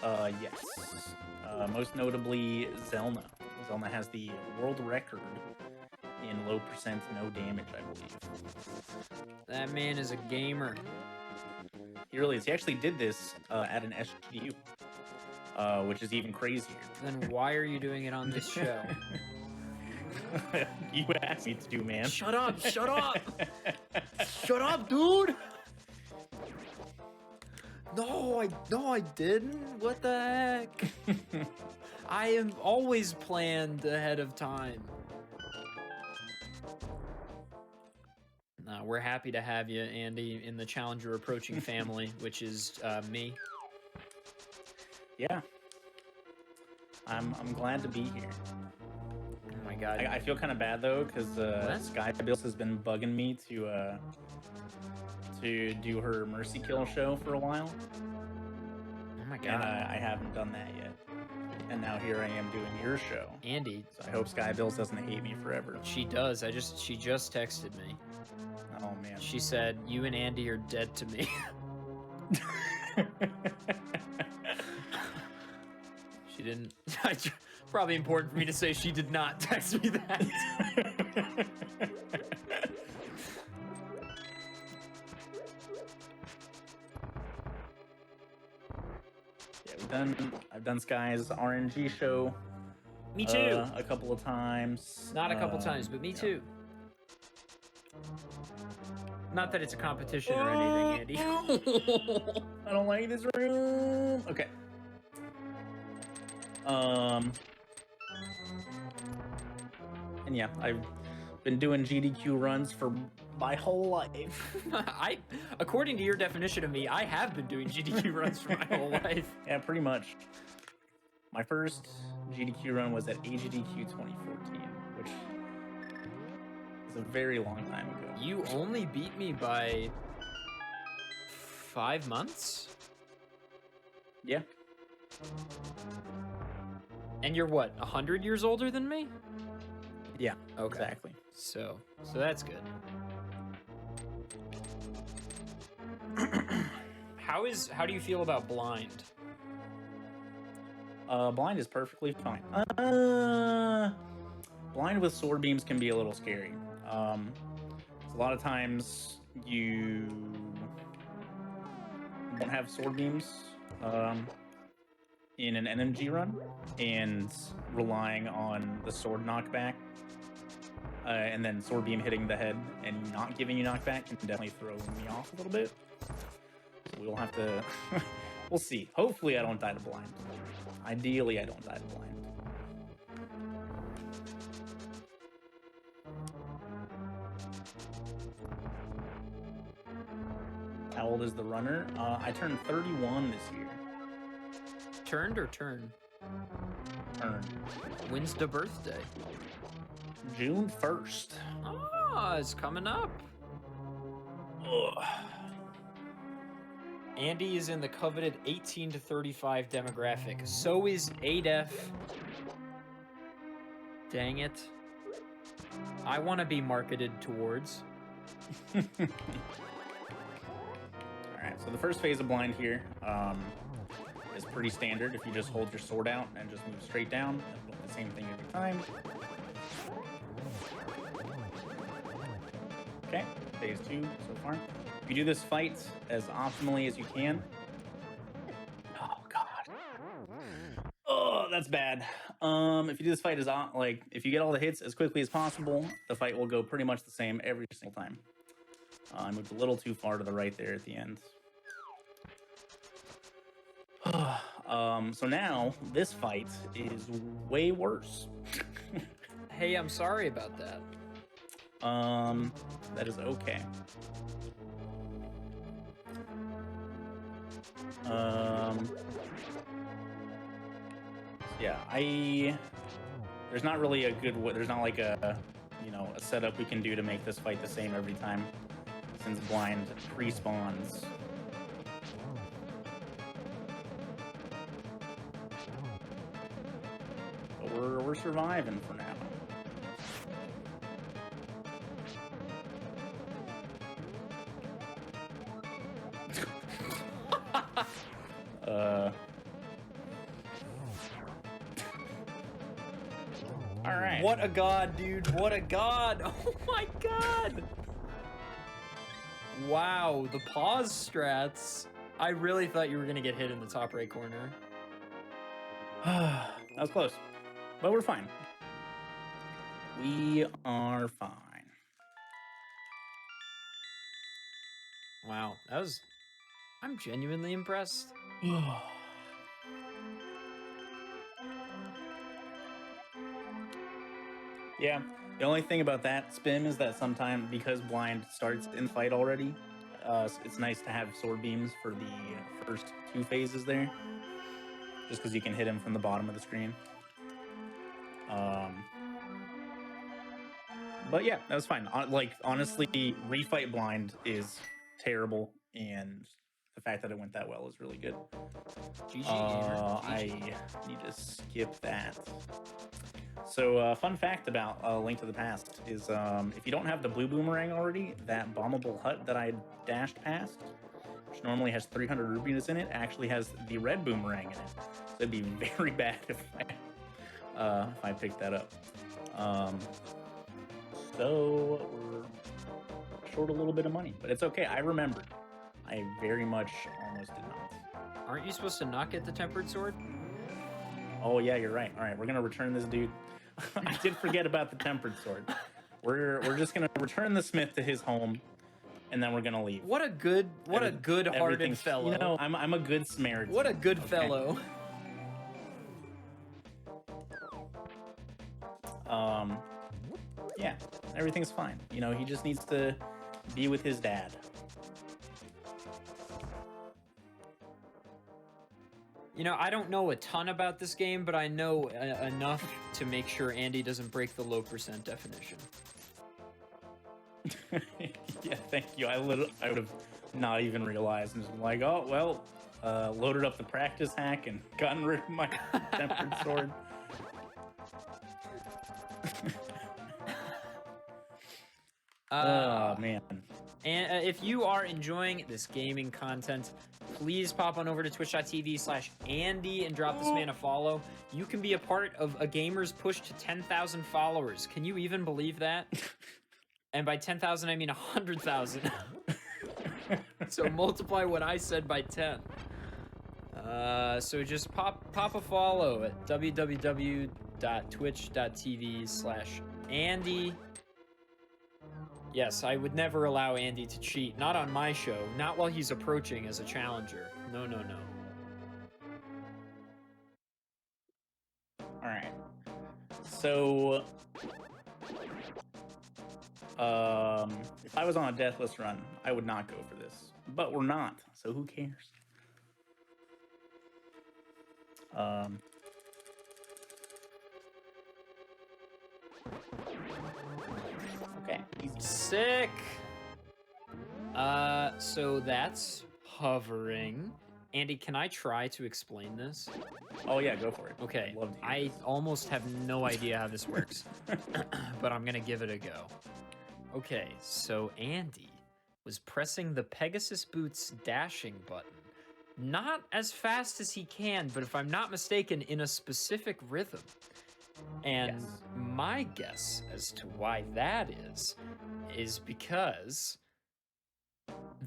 Yes. Most notably, Zelda. Zelda has the world record in low percent no damage, I believe. That man is a gamer. He really is. He actually did this at an SGU, which is even crazier. Then why are you doing it on this show? You asked me to do, man. Shut up! Shut up! Shut up, dude! No, I didn't. What the heck? I am always planned ahead of time. We're happy to have you, Andy, in the Challenger Approaching family, which is me. Yeah. I'm glad to be here. Oh my god. I feel kind of bad though, because Skybills has been bugging me to do her Mercy Kill show for a while. Oh my god. And I haven't done that yet. And now here I am doing your show. Andy. So I hope Skybills doesn't hate me forever. She does. She just texted me. Oh man. She said, "You and Andy are dead to me." She didn't. Probably important for me to say she did not text me that. Yeah, I've done Sky's RNG show. Me too. A couple of times. Not a couple times, but me too. Not that it's a competition or anything, Andy. I don't like this room. Okay. And yeah, I've been doing GDQ runs for my whole life. According to your definition of me, I have been doing GDQ runs for my whole life. Yeah, pretty much. My first GDQ run was at AGDQ 2014, which is a very long time ago. You only beat me by 5 months? Yeah. And you're what, 100 years older than me? Yeah, okay. Exactly. So that's good. How do you feel about blind? Blind is perfectly fine. Blind with sword beams can be a little scary. A lot of times you won't have sword beams in an NMG run, and relying on the sword knockback, and then sword beam hitting the head and not giving you knockback can definitely throw me off a little bit. So we'll have to... We'll see. Hopefully I don't die to blind. Ideally I don't die to blind. How old is the runner? I turned 31 this year. Turned or turn? Turn. When's the birthday? June 1st. Ah, it's coming up. Ugh. Andy is in the coveted 18 to 35 demographic. So is ADEF. Dang it. I want to be marketed towards. Alright, so the first phase of blind here is pretty standard. If you just hold your sword out and just move straight down, it'll do the same thing every time. Okay, phase 2 so far. If you do this fight as optimally as you can... Oh, God. Oh, that's bad. If you do this fight as, if you get all the hits as quickly as possible, the fight will go pretty much the same every single time. I moved a little too far to the right there at the end. So now, this fight is way worse. Hey, I'm sorry about that. That is okay. Yeah, there's not really a good way, there's not like a setup we can do to make this fight the same every time, since blind pre-spawns. we're surviving for now. All right. What a god, dude. What a god. Oh my god. Wow, the pause strats. I really thought you were going to get hit in the top right corner. That was close, but we're fine. We are fine. Wow, that was... I'm genuinely impressed. Yeah, the only thing about that spin is that sometimes, because blind starts in fight already, it's nice to have sword beams for the first 2 phases there, just because you can hit him from the bottom of the screen. But yeah, that was fine. Like, honestly, refight blind is terrible, and the fact that it went that well is really good. GG, gamer. GG. I need to skip that. So, fun fact about Link to the Past is if you don't have the blue boomerang already, that bombable hut that I dashed past, which normally has 300 rupees in it, actually has the red boomerang in it. So it'd be very bad if I picked that up. So we're short a little bit of money, but it's okay. I remembered. I very much almost did not. Aren't you supposed to not get the tempered sword? Oh yeah, you're right. All right, we're gonna return this dude. I did forget about the tempered sword. We're just gonna return the smith to his home, and then we're gonna leave. What a good-hearted fellow. You know, I'm a good Samaritan. What a good fellow. Yeah, everything's fine. You know, he just needs to be with his dad. You know, I don't know a ton about this game, but I know enough to make sure Andy doesn't break the low percent definition. Yeah, thank you. I would have not even realized and just been like, oh, well, loaded up the practice hack and gotten rid of my tempered sword. Oh, man. And if you are enjoying this gaming content, please pop on over to twitch.tv/Andy and drop this man a follow. You can be a part of a gamer's push to 10,000 followers. Can you even believe that? And by 10,000, I mean 100,000. So multiply what I said by 10. So just pop a follow at www.twitch.tv/Andy. Yes, I would never allow Andy to cheat. Not on my show. Not while he's approaching as a challenger. No, no, no. All right. So, if I was on a deathless run, I would not go for this. But we're not, so who cares? Okay, easy. Sick! So that's hovering. Andy, can I try to explain this? Oh yeah, go for it. Okay, I'd love to hear I this. almost have no idea how this works, but I'm gonna give it a go. Okay, so Andy was pressing the Pegasus Boots dashing button. Not as fast as he can, but if I'm not mistaken, in a specific rhythm. And Yes. my guess as to why that is because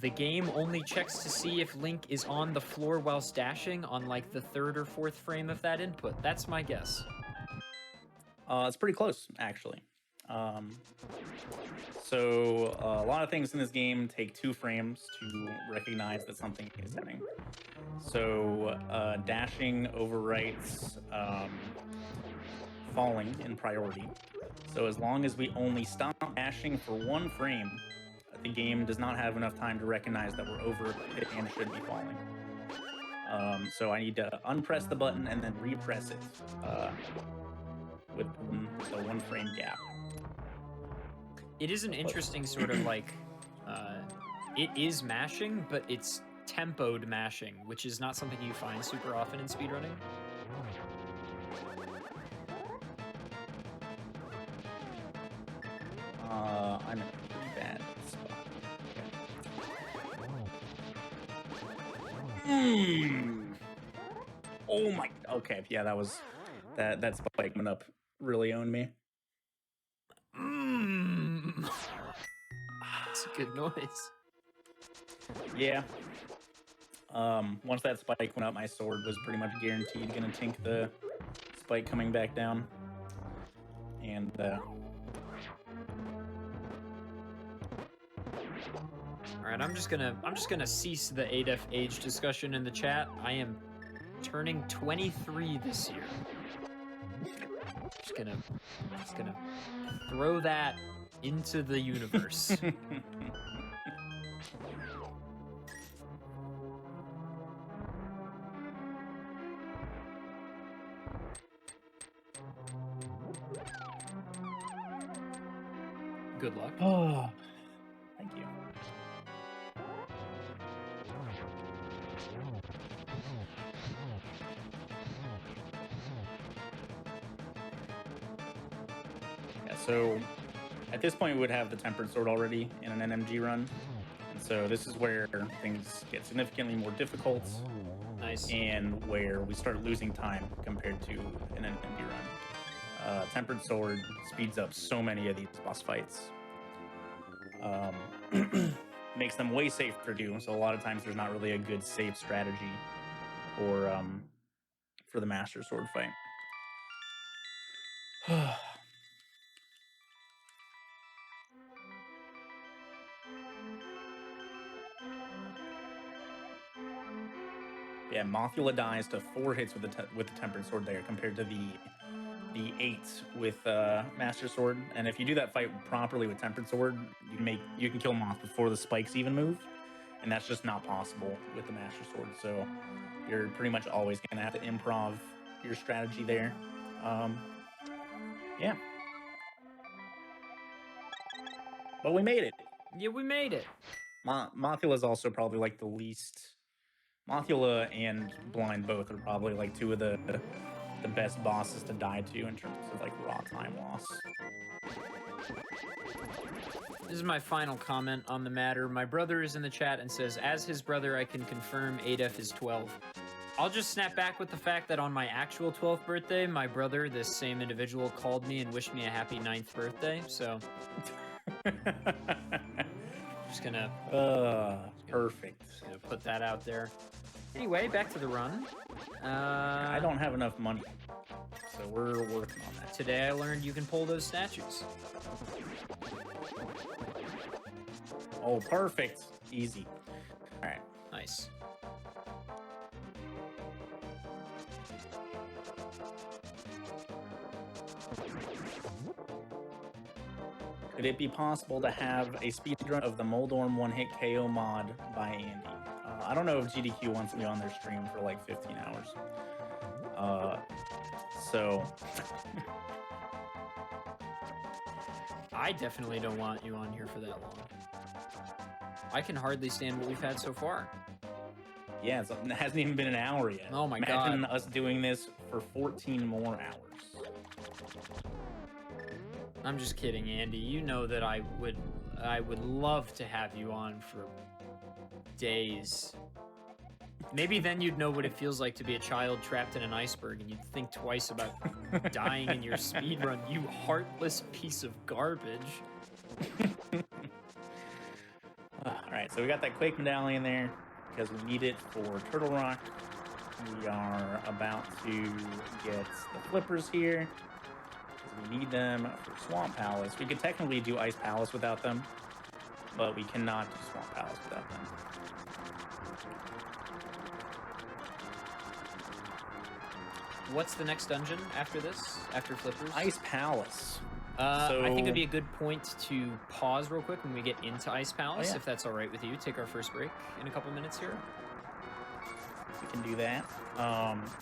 the game only checks to see if Link is on the floor whilst dashing on like the 3rd or 4th frame of that input. That's my guess. It's pretty close, actually. So a lot of things in this game take 2 frames to recognize that something is happening. So dashing overwrites falling in priority. So as long as we only stop dashing for 1 frame, the game does not have enough time to recognize that we're over it and should be falling. So I need to unpress the button and then repress it with a 1 frame gap. It is an interesting sort of like, it is mashing, but it's tempoed mashing, which is not something you find super often in speedrunning. I'm in a pretty bad spot. Oh my. Okay, yeah, that spike went up. Really owned me. It's a good noise. Yeah. Once that spike went up, my sword was pretty much guaranteed gonna tank the spike coming back down. And all right, I'm just gonna cease the ADEF age discussion in the chat. I am turning 23 this year. Just gonna throw that into the universe. Good luck. oh, thank you. Yeah, so at this point we would have the tempered sword already in an NMG run. And so this is where things get significantly more difficult. Nice. And where we start losing time compared to an NMG run. Tempered sword speeds up so many of these boss fights. Makes them way safer to do. So a lot of times there's not really a good save strategy for the Master Sword fight. Yeah, Mothula dies to 4 hits with the Tempered Sword there compared to the 8 with Master Sword. And if you do that fight properly with Tempered Sword, you can kill Moth before the spikes even move, and that's just not possible with the Master Sword. So you're pretty much always gonna have to improv your strategy there. Yeah, but we made it. Yeah, we made it. Mothula is also probably like the least. Mothula and Blind both are probably like two of the best bosses to die to in terms of like raw time loss. This is my final comment on the matter. My brother is in the chat and says, as his brother, I can confirm ADEF is 12. I'll just snap back with the fact that on my actual 12th birthday, my brother, this same individual, called me and wished me a happy 9th birthday. So, just gonna perfect. Just gonna put that out there. Anyway, back to the run. I don't have enough money, so we're working on that. Today I learned you can pull those statues. Oh, perfect. Easy. All right. Nice. Could it be possible to have a speedrun of the Moldorm one-hit KO mod by Andy? I don't know if GDQ wants me on their stream for like 15 hours. So... I definitely don't want you on here for that long. I can hardly stand what we've had so far. Yeah, it hasn't even been an hour yet. Oh my God. Imagine us doing this for 14 more hours. I'm just kidding, Andy. You know that I would love to have you on for days. Maybe then you'd know what it feels like to be a child trapped in an iceberg, and you'd think twice about dying in your speedrun, you heartless piece of garbage. Alright, so we got that Quake medallion there because we need it for Turtle Rock. We are about to get the flippers here because we need them for Swamp Palace. We could technically do Ice Palace without them, but we cannot do Swamp Palace without them. What's the next dungeon after this? After flippers? Ice Palace. I think it'd be a good point to pause real quick when we get into Ice Palace, yeah. if that's all right with you. Take our first break in a couple minutes here. We can do that.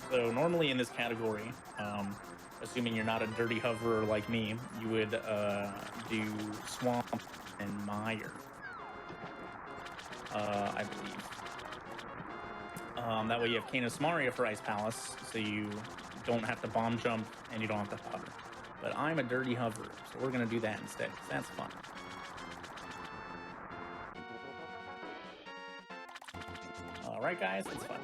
So normally in this category, assuming you're not a dirty hoverer like me, you would do Swamp and Mire, I believe. That way you have Canis Maria for Ice Palace, so you don't have to bomb jump and you don't have to hover. but I'm a dirty hoverer, so we're gonna do that instead, 'cause that's fun. All right, guys, it's fun.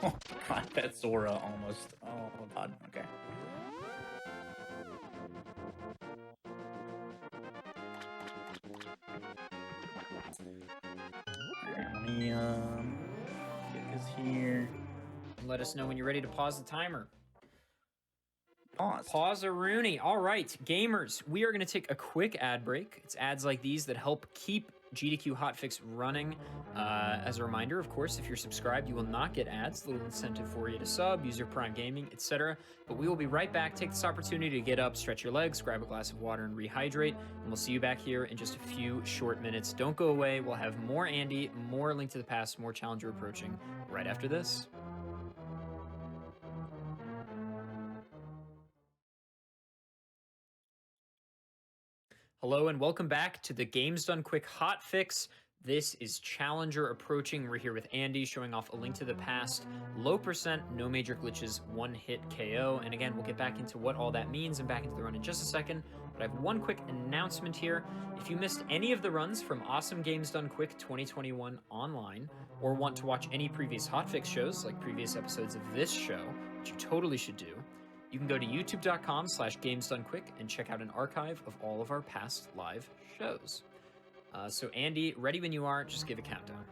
Oh god, that Sora almost. Oh god, okay. Alright, let me get this here. Let us know when you're ready to pause the timer. Pause. Pause-a-rooney. All right, gamers, we are going to take a quick ad break. It's ads like these that help keep GDQ Hotfix running. As a reminder, of course, if you're subscribed, you will not get ads. A little incentive for you to sub, use your Prime Gaming, etc. But we will be right back. Take this opportunity to get up, stretch your legs, grab a glass of water, and rehydrate. And we'll see you back here in just a few short minutes. Don't go away. We'll have more Andy, more Link to the Past, more Challenger approaching right after this. Hello and welcome back to the Games Done Quick Hot Fix. This is Challenger approaching. We're here with Andy showing off A Link to the Past, low percent, no major glitches, one hit KO. And again, we'll get back into what all that means and back into the run in just a second. But I have one quick announcement here. If you missed any of the runs from Awesome Games Done Quick 2021 online, or want to watch any previous hotfix shows like previous episodes of this show, which you totally should do, you can go to youtube.com/gamesdonequick and check out an archive of all of our past live shows. So Andy, ready when you are, just give a countdown.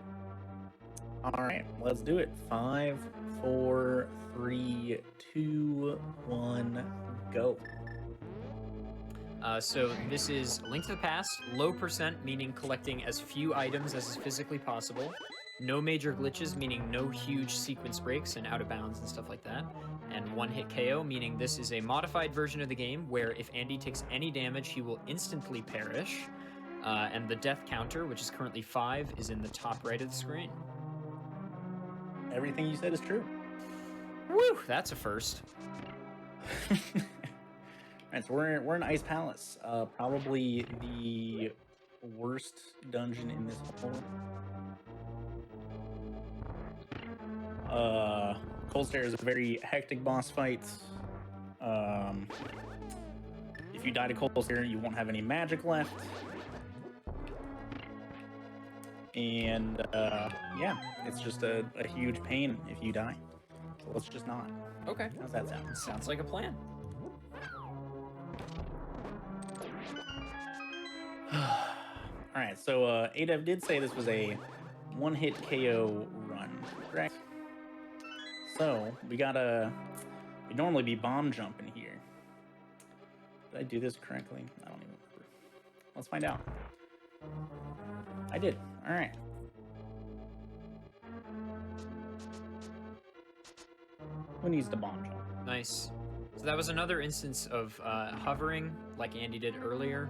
All right, let's do it. 5, 4, 3, 2, 1, go. So this is A Link to the Past, low percent, meaning collecting as few items as is physically possible. No major glitches, meaning no huge sequence breaks and out of bounds and stuff like that. And one hit KO, meaning this is a modified version of the game where if Andy takes any damage, he will instantly perish. And the death counter, which is currently 5, is in the top right of the screen. Everything you said is true. Woo, that's a first. Alright, so we're in Ice Palace. Probably the worst dungeon in this whole. Cold Stare is a very hectic boss fight. If you die to Cold Stare, you won't have any magic left. And yeah, it's just a huge pain if you die. So let's just not. Okay. How's that sound? Sounds like a plan. Alright, so Adev did say this was a one-hit KO run, correct? So, we'd normally be bomb jumping here. Did I do this correctly? I don't even remember. Let's find out. I did. Alright. Who needs to bomb jump? Nice. So that was another instance of hovering, like Andy did earlier.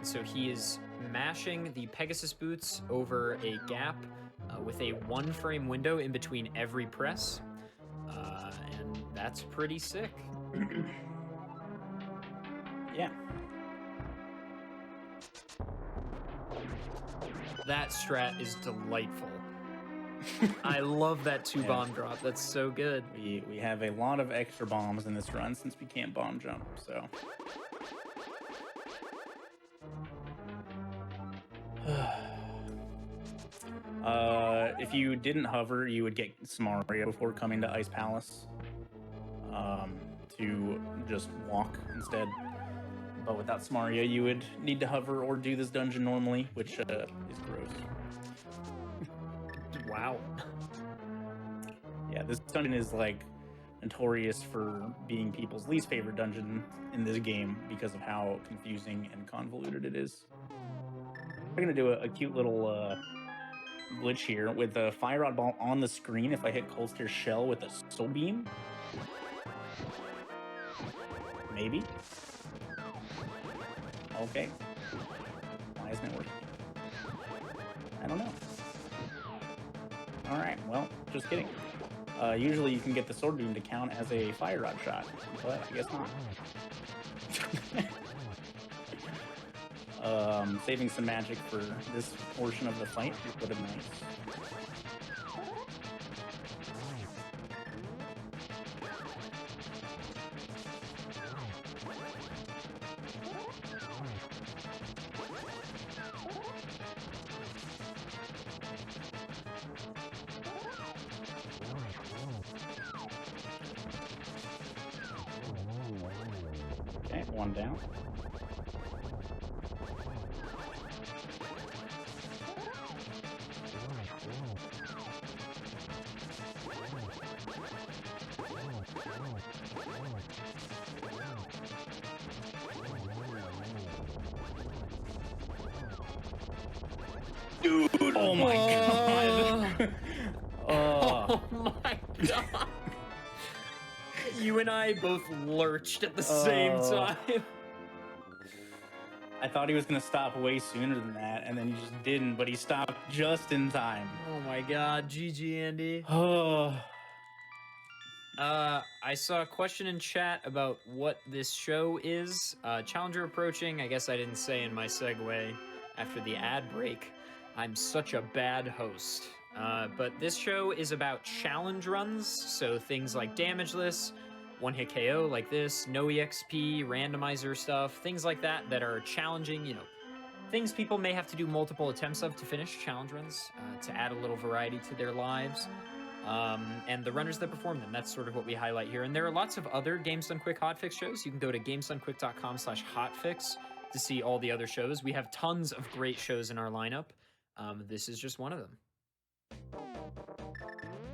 So he is mashing the Pegasus boots over a gap with a 1-frame window in between every press. And that's pretty sick. Yeah. That strat is delightful. I love that 2-bomb drop. That's so good. We have a lot of extra bombs in this run since we can't bomb jump, so. If you didn't hover, you would get Smario before coming to Ice Palace. To just walk instead. But without Smario, you would need to hover or do this dungeon normally, which is gross. Wow. Yeah, this dungeon is like notorious for being people's least favorite dungeon in this game because of how confusing and convoluted it is. We're gonna do a cute little glitch here with a fire rod ball on the screen if I hit Cold Stare's shell with a soul beam. Maybe. Okay. Why isn't it working? I don't know. Alright, well, just kidding. Usually you can get the sword beam to count as a fire rod shot, but I guess not. Saving some magic for this portion of the fight would have been nice. one down. Dude, oh my god. Oh my god. You and I both lurched at the same time. I thought he was going to stop way sooner than that, and then he just didn't, but he stopped just in time. Oh my god, GG, Andy. Oh. I saw a question in chat about what this show is. Challenger approaching, I guess I didn't say in my segue after the ad break. I'm such a bad host. But this show is about challenge runs, so things like damageless, one-hit KO like this, no-exp, randomizer stuff, things like that that are challenging, you know, things people may have to do multiple attempts of to finish challenge runs, to add a little variety to their lives. And the runners that perform them, that's sort of what we highlight here. And there are lots of other Games Done Quick hotfix shows. You can go to gamesdonequick.com/hotfix to see all the other shows. We have tons of great shows in our lineup. This is just one of them.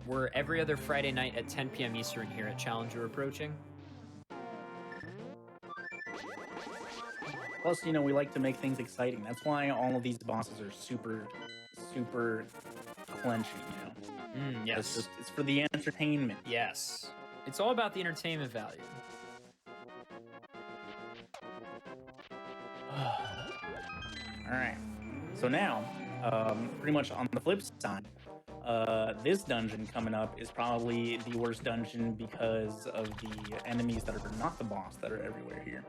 We're every other Friday night at 10 p.m. Eastern here at Challenger Approaching. Plus, you know, we like to make things exciting. That's why all of these bosses are super, super clenchy, you know? Yes. It's for the entertainment. Yes. It's all about the entertainment value. All right. So now, pretty much on the flip side, this dungeon coming up is probably the worst dungeon because of the enemies that are not the boss that are everywhere here.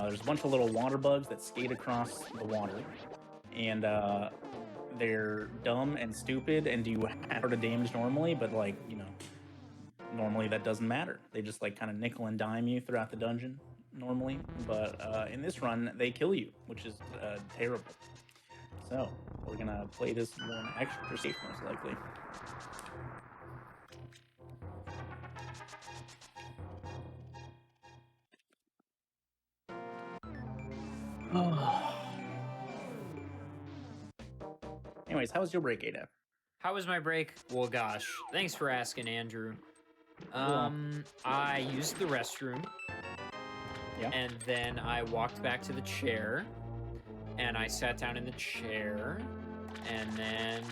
There's a bunch of little water bugs that skate across the water, and they're dumb and stupid and do half of damage normally, but like, you know, normally that doesn't matter. They just like kind of nickel and dime you throughout the dungeon normally, but in this run they kill you, which is terrible. So we're gonna play this one extra safe, most likely. Anyways, how was your break, Ada? How was my break? Well, gosh, thanks for asking, Andrew. I used the restroom. Yeah. And then I walked back to the chair, and I sat down in the chair, and then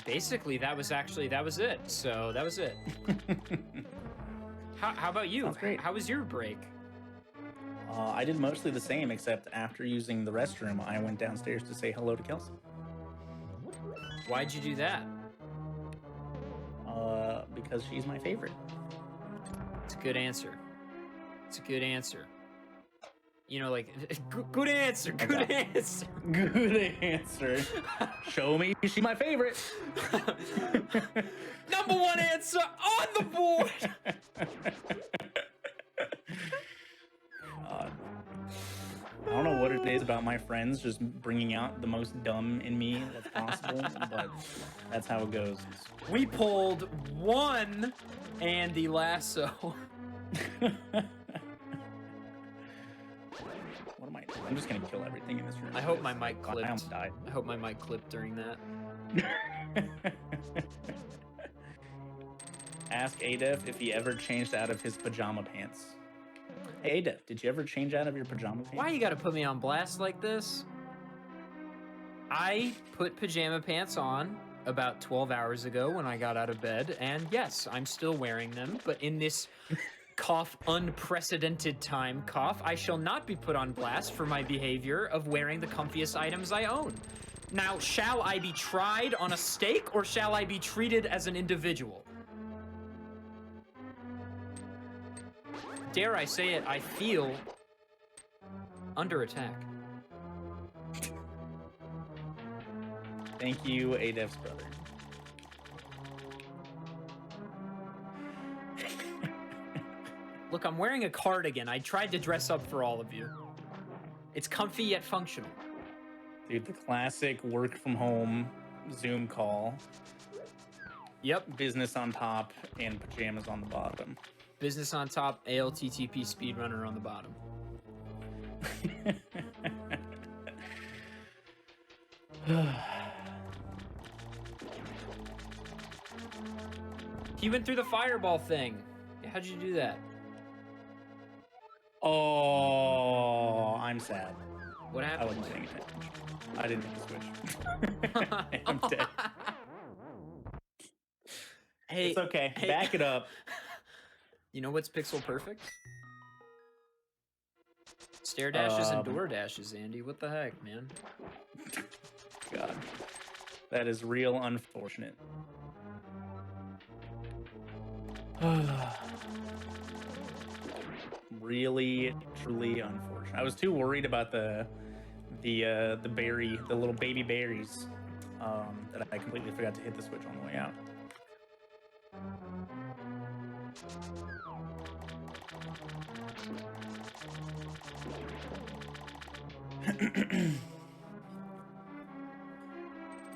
basically that was it. So that was it. How about you? Sounds great. How was your break? I did mostly the same, except after using the restroom, I went downstairs to say hello to Kelsey. Why'd you do that? Because she's my favorite. It's a good answer. It's a good answer. You know, like, good answer, good answer. Good answer. Show me she's my favorite. Number one answer on the board. I don't know what it is about my friends just bringing out the most dumb in me that's possible, but that's how it goes. We pulled one Andy Lasso. What am I doing? I'm just gonna kill everything in this room. I hope my mic God, clipped. I almost died. I hope my mic clipped during that. Ask Adef if he ever changed out of his pajama pants. Hey Adef, did you ever change out of your pajama pants? Why you gotta put me on blast like this? I put pajama pants on about 12 hours ago when I got out of bed, and yes, I'm still wearing them, but in this cough unprecedented time cough, I shall not be put on blast for my behavior of wearing the comfiest items I own. Now, shall I be tried on a stake, or shall I be treated as an individual? Dare I say it, I feel under attack. Thank you, Adef's brother. Look, I'm wearing a cardigan. I tried to dress up for all of you. It's comfy yet functional. Dude, the classic work from home Zoom call. Yep. Business on top and pajamas on the bottom. Business on top, ALTTP speedrunner on the bottom. He went through the fireball thing. How'd you do that? Oh, I'm sad. What I happened? wasn't paying attention. I didn't hit the switch. I'm dead. Hey, It's okay. hey. Back it up. You know what's pixel perfect? Stair dashes and door dashes, Andy. What the heck, man? God. That is real unfortunate. Really, truly unfortunate. I was too worried about the berry, the little baby berries, that I completely forgot to hit the switch on the way out.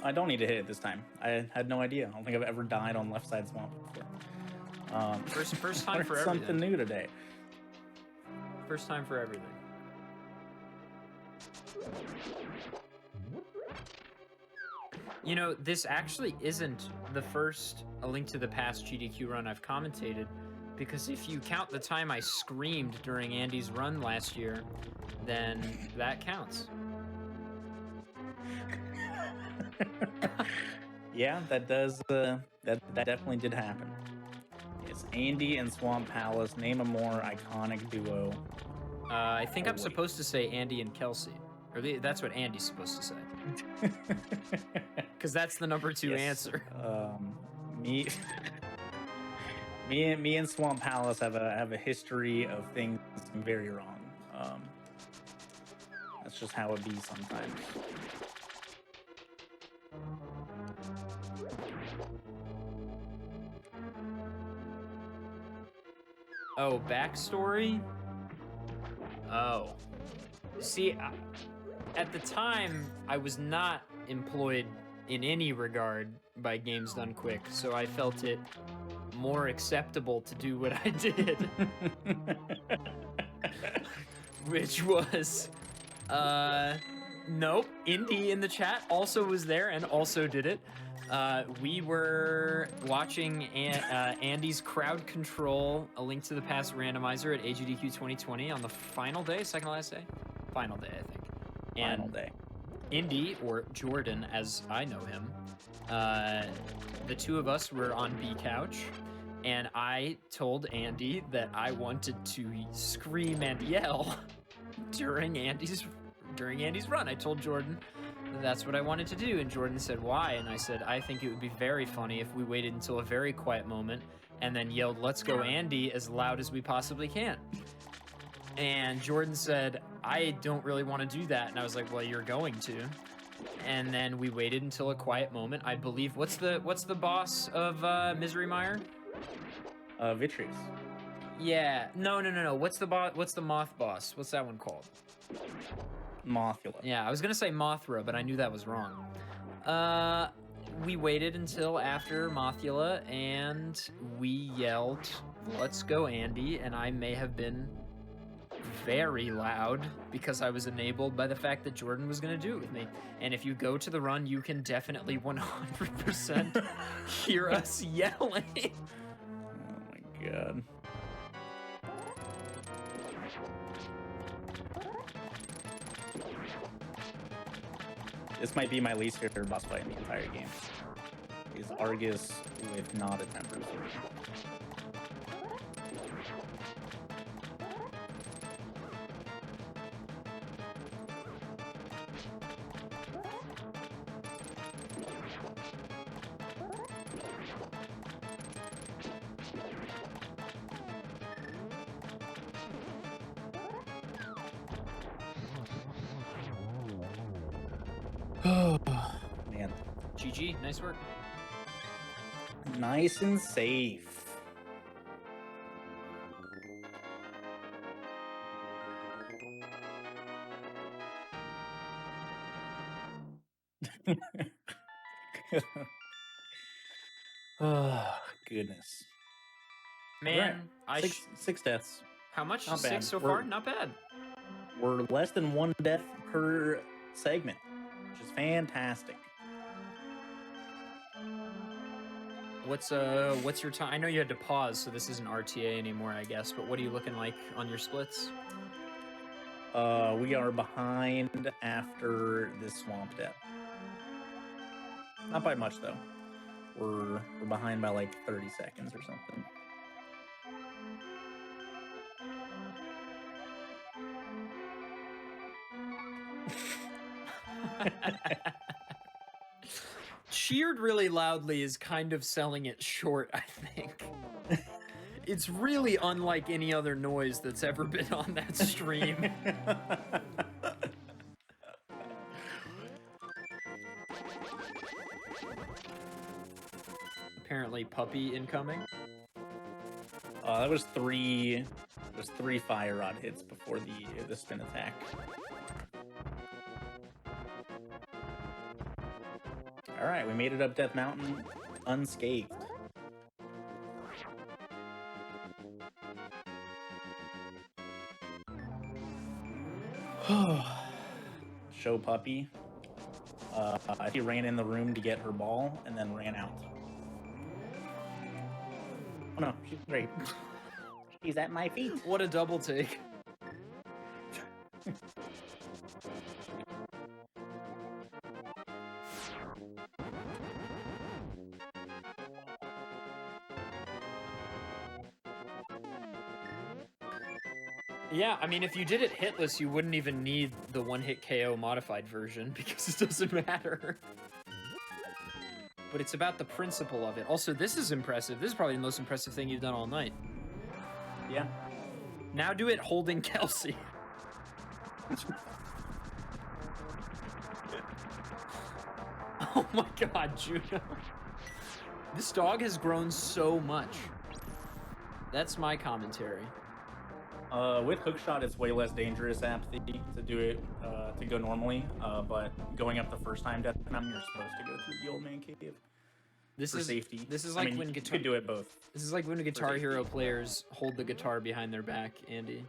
I don't need to hit it this time. I had no idea. I don't think I've ever died on left side swamp before. First time for everything. Something new today. First time for everything. You know, this actually isn't the first A Link to the Past GDQ run I've commentated, because if you count the time I screamed during Andy's run last year, then that counts. Yeah, that does. That definitely did happen. It's Andy and Swamp Palace. Name a more iconic duo. I think I'm supposed to say Andy and Kelsey, or that's what Andy's supposed to say, because that's the number 2 answer. Me and Swamp Palace have a history of things very wrong. That's just how it be sometimes. Oh, backstory? Oh. See, at the time, I was not employed in any regard by Games Done Quick, so I felt it more acceptable to do what I did. Which was, nope, Indy in the chat also was there and also did it. We were watching Andy's crowd control A Link to the Past randomizer at AGDQ 2020 on the final day, second to last day? Final day, I think. And Final day. Indy, or Jordan as I know him, the two of us were on B Couch, and I told Andy that I wanted to scream and yell during Andy's run. I told Jordan that's what I wanted to do, and Jordan said, why? And I said, I think it would be very funny if we waited until a very quiet moment and then yelled, let's go Andy, as loud as we possibly can. And Jordan said, I don't really want to do that. And I was like, well, you're going to. And then we waited until a quiet moment. I believe, what's the boss of Misery Mire? Vitreous. Yeah, no. What's the moth boss? What's that one called? Mothula. Yeah, I was gonna say Mothra, but I knew that was wrong. We waited until after Mothula, and we yelled, let's go, Andy, and I may have been very loud because I was enabled by the fact that Jordan was gonna do it with me. And if you go to the run, you can definitely 100% hear us yelling. Oh my god. This might be my least favorite boss fight in the entire game. Is Argus with not a temper sword. Oh man. GG, nice work. Nice and safe. Oh goodness. Man, Right. Six deaths. how much? Not bad. 6 so far? Not bad. We're less than 1 death per segment, which is fantastic. What's your time? I know you had to pause, so this isn't RTA anymore, I guess. But what are you looking like on your splits? We are behind after this swamp death. Not by much though. We're behind by like 30 seconds or something. Cheered really loudly is kind of selling it short, I think. It's really unlike any other noise that's ever been on that stream. Apparently puppy incoming. That was three fire rod hits before the spin attack. All right, we made it up Death Mountain unscathed. Show puppy. She ran in the room to get her ball and then ran out. Oh no, she's great. She's at my feet. What a double take. Yeah, I mean, if you did it hitless, you wouldn't even need the one-hit KO modified version because it doesn't matter. But it's about the principle of it. Also, this is impressive. This is probably the most impressive thing you've done all night. Yeah. Now do it holding Kelsey. Oh my god, Juno. This dog has grown so much. That's my commentary. With hookshot, it's way less dangerous apathy to do it to go normally. But going up the first time Death Mountain, you're supposed to go through the old man cave. This for is safety. This is like when you could do it both. This is like when Guitar Hero players hold the guitar behind their back, Andy.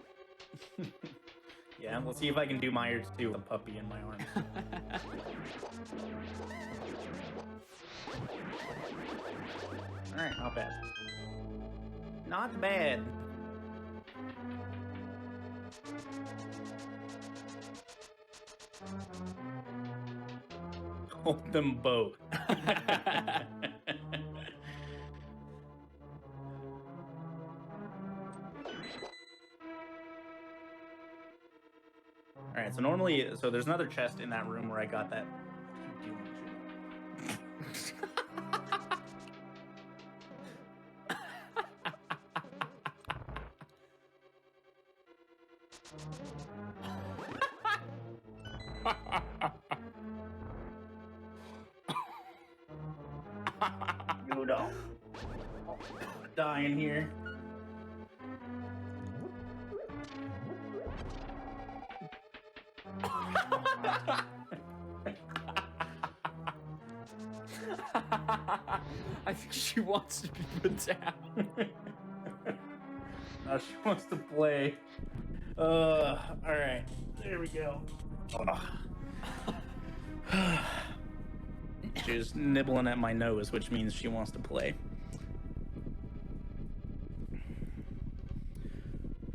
Yeah, let's see if I can do Meyer too with a puppy in my arms. Alright, not bad. Not bad. Hold them both. Alright, so normally, so there's another chest in that room where I got that. You don't die in here. I think she wants to be put down. Now she wants to play. Alright. There we go. She's nibbling at my nose, which means she wants to play.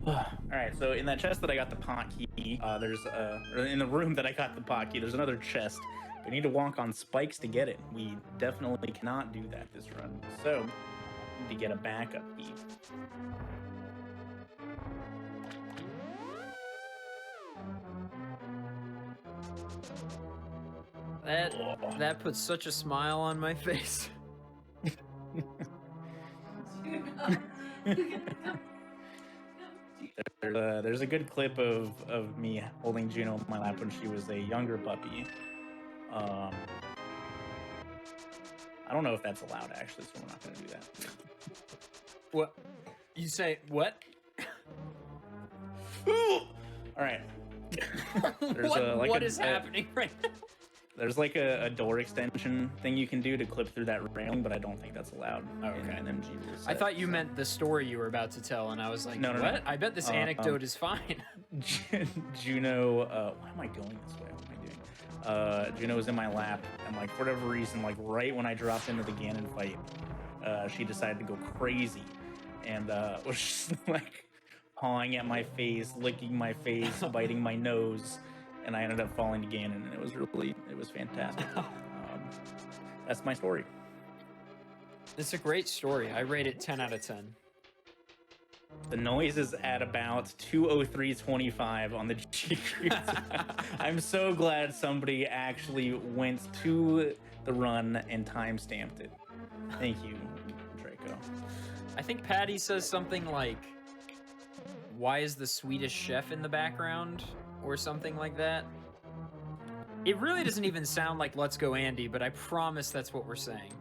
Alright, so in that chest that I got the pot key, or in the room that I got the pot key, there's another chest. We need to walk on spikes to get it. We definitely cannot do that this run. So, we need to get a backup key. That puts such a smile on my face. There's a good clip of me holding Juno in my lap when she was a younger puppy. I don't know if that's allowed actually, so we're not going to do that. What? You say what? All right. What is happening right now? There's like a door extension thing you can do to clip through that railing, but I don't think that's allowed in an MG rule set. I thought you meant the story you were about to tell, and I was like, no, what? no. I bet this anecdote is fine. Juno, why am I going this way? What am I doing? Juno was in my lap, and like for whatever reason, like right when I dropped into the Ganon fight, she decided to go crazy, and was just like pawing at my face, licking my face, biting my nose, and I ended up falling to Ganon, and it was fantastic. That's my story. It's a great story. I rate it 10 out of 10. The noise is at about 2:03:25 on the GQ. I'm so glad somebody actually went to the run and time stamped it. Thank you, Draco. I think Patty says something like, "Why is the Swedish chef in the background?" or something like that. It really doesn't even sound like "Let's Go Andy," but I promise that's what we're saying.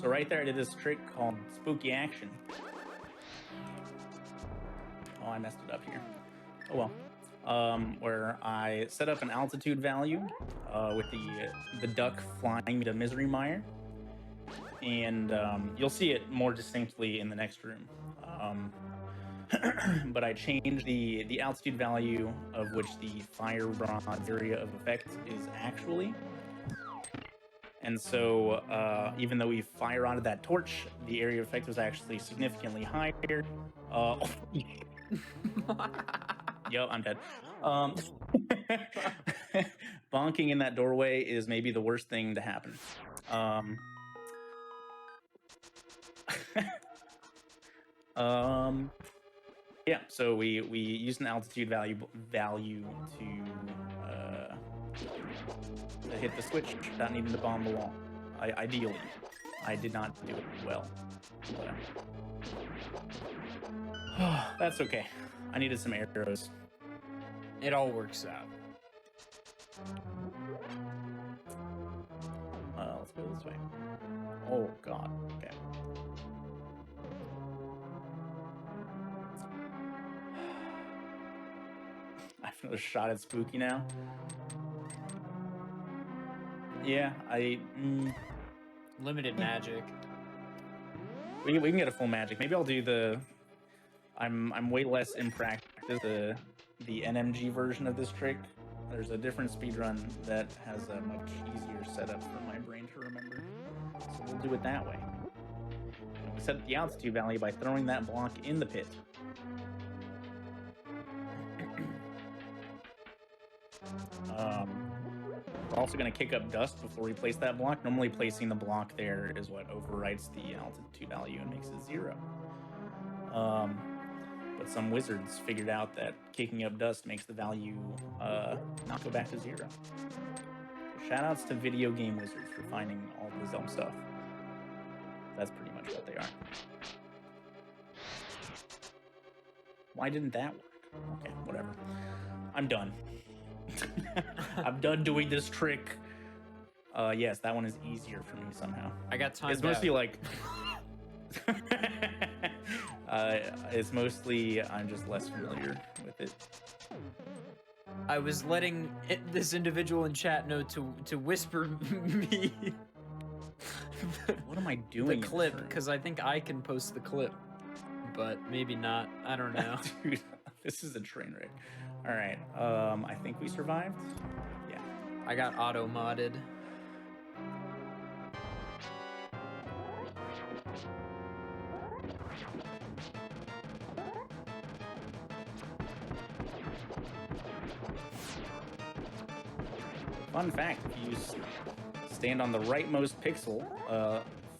So right there I did this trick called spooky action. Oh, I messed it up here. Oh well. Where I set up an altitude value with the duck flying to Misery Mire, and you'll see it more distinctly in the next room. But I changed the altitude value of which the fire bronze area of effect is actually. And so, even though we fire onto that torch, the area of effect was actually significantly higher. Yo, I'm dead. Bonking in that doorway is maybe the worst thing to happen. Yeah, so we used an altitude value to hit the switch without needing to bomb the wall. Ideally, I did not do it well. But, that's okay. I needed some arrows. It all works out. Let's go this way. Oh God. Okay. I have another shot at Spooky now. Yeah, Limited magic. We can get a full magic. Maybe I'll do the. I'm way less in practice. The NMG version of this trick. There's a different speedrun that has a much easier setup for my brain to remember. So we'll do it that way. And we set the altitude value by throwing that block in the pit. We're also going to kick up dust before we place that block. Normally placing the block there is what overwrites the altitude value and makes it 0. But some wizards figured out that kicking up dust makes the value not go back to 0. Shoutouts to video game wizards for finding all this dumb stuff. That's pretty much what they are. Why didn't that work? Okay, whatever. I'm done. I'm done doing this trick. Yes, that one is easier for me somehow. I got time. It's mostly like... it's mostly I'm just less familiar with it. I was letting this individual in chat know to whisper me What am I doing? the clip, because I think I can post the clip, but maybe not. I don't know. Dude, this is a train wreck. All right, I think we survived. Yeah, I got auto modded. Fun fact, if you stand on the rightmost pixel,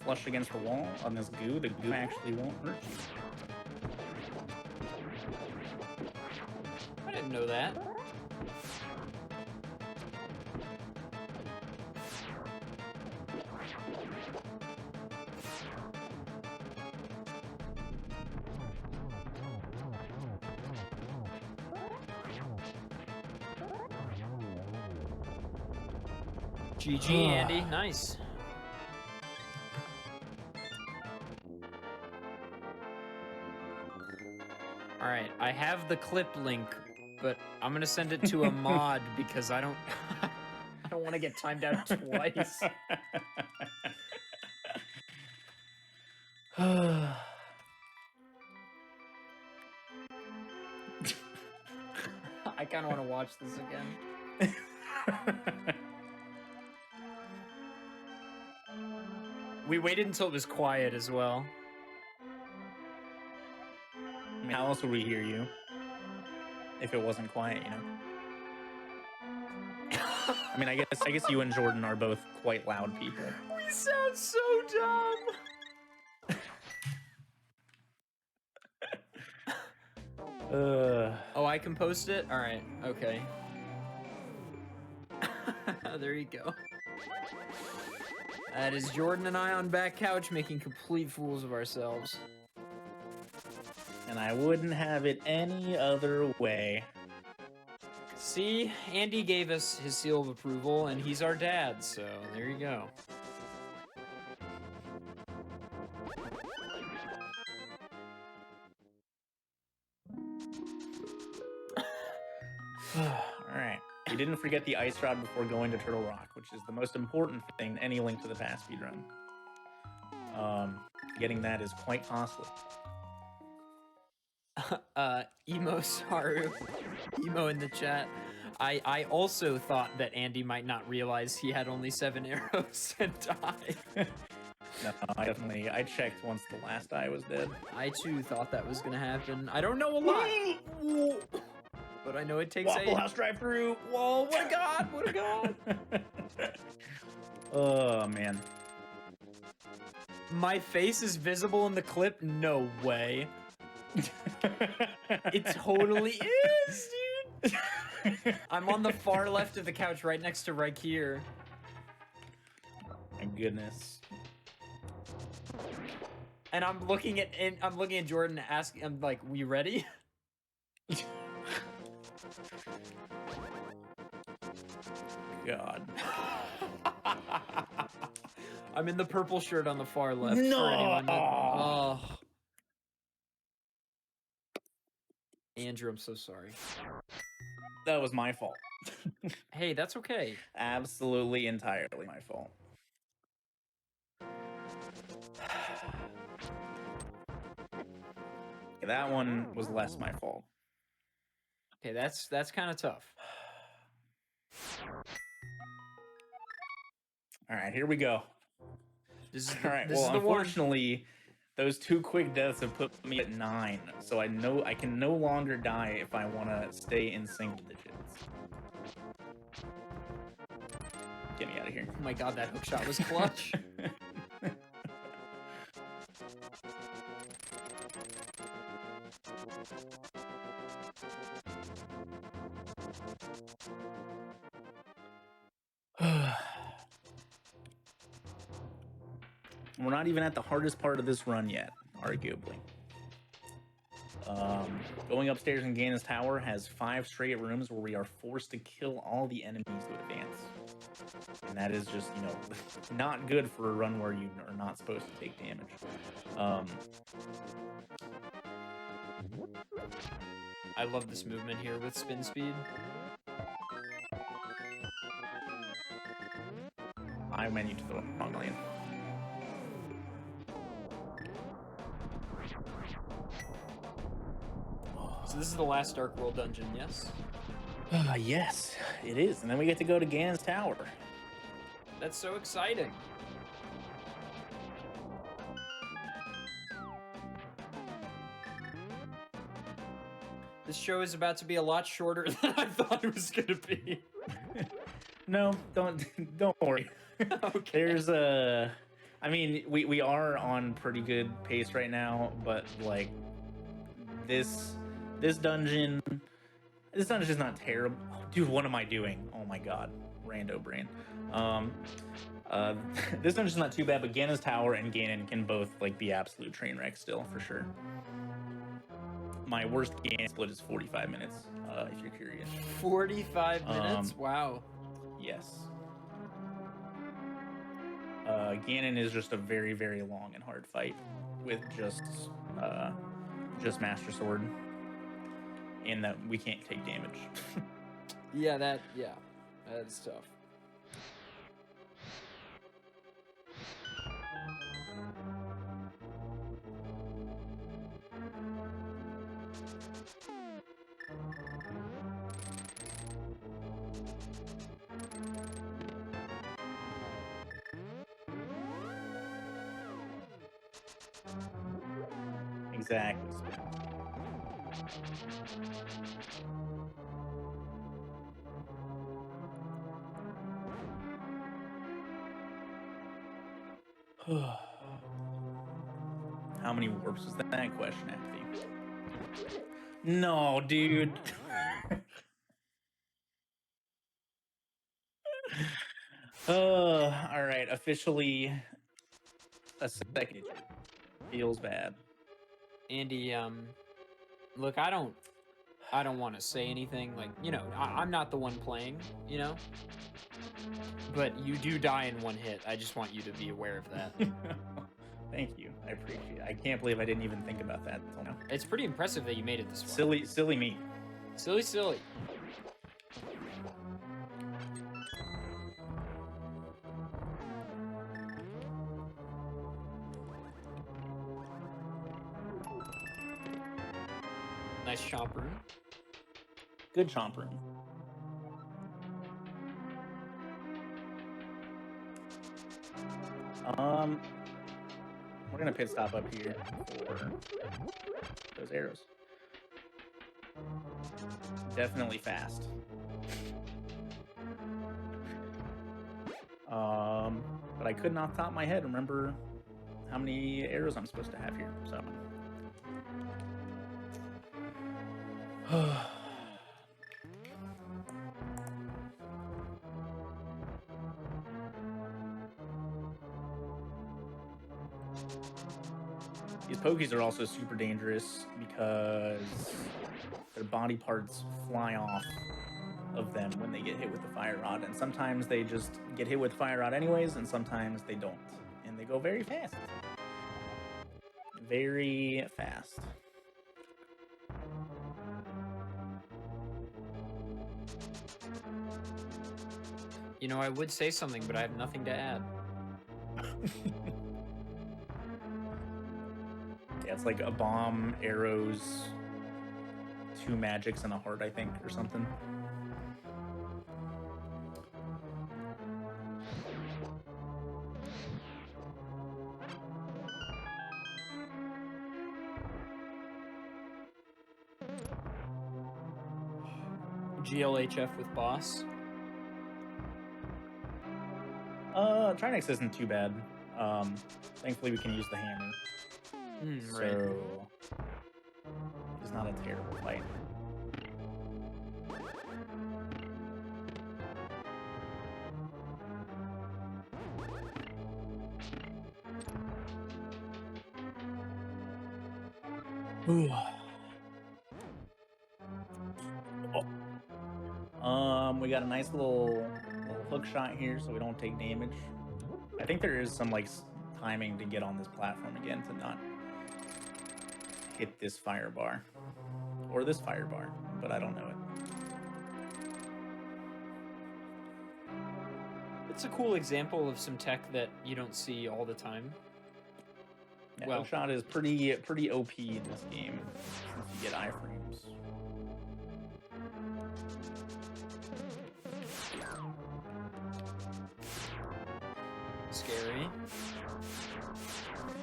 flush against the wall on this goo, the goo actually won't hurt you. I didn't know that. GG, Andy. Nice. All right, I have the clip link, but I'm gonna send it to a mod because I don't want to get timed out twice. I kind of want to watch this again. We waited until it was quiet as well. I mean, how else would we hear you if it wasn't quiet, you know? I mean, I guess you and Jordan are both quite loud people. We sound so dumb. Oh, I can post it? All right, okay. There you go. That is Jordan and I on back couch making complete fools of ourselves. And I wouldn't have it any other way. See, Andy gave us his seal of approval, and he's our dad, so there you go. Alright. We didn't forget the ice rod before going to Turtle Rock, which is the most important thing in any Link to the Past speedrun. Getting that is quite costly. Emo Saru, Emo in the chat. I also thought that Andy might not realize he had only 7 arrows and died. No, I checked once the last eye was dead. I too thought that was gonna happen. I don't know a lot, but I know it takes Waffle House drive-through. Whoa! What a god! What a god! Oh man. My face is visible in the clip? No way. It totally is, dude. I'm on the far left of the couch, right next to right here. My goodness. And I'm looking at Jordan, asking, I'm like, "We ready?" God. I'm in the purple shirt on the far left. No. For anyone oh. Andrew, I'm so sorry. That was my fault. Hey, that's okay. Absolutely entirely my fault. That one was less my fault. Okay, that's kind of tough. All right, here we go. This is All right. this Well, is the unfortunately, those 2 quick deaths have put me at 9, so I know I can no longer die if I want to stay in single digits. Get me out of here. Oh my god, that hook shot was clutch. We're not even at the hardest part of this run yet, arguably. Going upstairs in Ganon's Tower has 5 straight rooms where we are forced to kill all the enemies to advance. And that is just, you know, not good for a run where you are not supposed to take damage. I love this movement here with spin speed. I meant you to the wrong lane. So this is the last Dark World dungeon, yes? Yes, it is. And then we get to go to Ganon's Tower. That's so exciting. This show is about to be a lot shorter than I thought it was gonna be. No, don't worry. Okay. There's I mean, we are on pretty good pace right now, but like this dungeon is not terrible. Dude, what am I doing? Oh my god, rando brain. This dungeon's not too bad, but Ganon's Tower and Ganon can both like be absolute train wrecks still for sure. My worst Ganon split is 45 minutes, if you're curious. 45 minutes? Wow. Yes. Ganon is just a very, very long and hard fight with just Master Sword, and that we can't take damage. Yeah, that's tough. Exactly. Spin. How many warps was that question, Effie? No, dude. All right. Officially a second. Feels bad. Andy, look, I don't want to say anything. Like, you know, I'm not the one playing, you know? But you do die in one hit. I just want you to be aware of that. Thank you. I appreciate it. I can't believe I didn't even think about that until now. It's pretty impressive that you made it this far. Silly me. Silly. Nice chomp room. Good chomp room. We're gonna pit stop up here for those arrows. Definitely fast. But I could not top my head remember how many arrows I'm supposed to have here. So these pokies are also super dangerous because their body parts fly off of them when they get hit with the fire rod, and sometimes they just get hit with fire rod anyways, and sometimes they don't, and they go very fast. Very fast. You know, I would say something, but I have nothing to add. Yeah, it's like a bomb, arrows, 2 magics, and a heart, I think, or something. GLHF with boss. Trinex isn't too bad. Thankfully we can use the hammer. Right. So it's not a terrible fight. We got a nice little hook shot here, so we don't take damage. I think there is some like timing to get on this platform again to not hit this fire bar or this fire bar, but I don't know it. It's a cool example of some tech that you don't see all the time. Yeah, Well, hook shot is pretty OP in this game since you get iframes. Scary.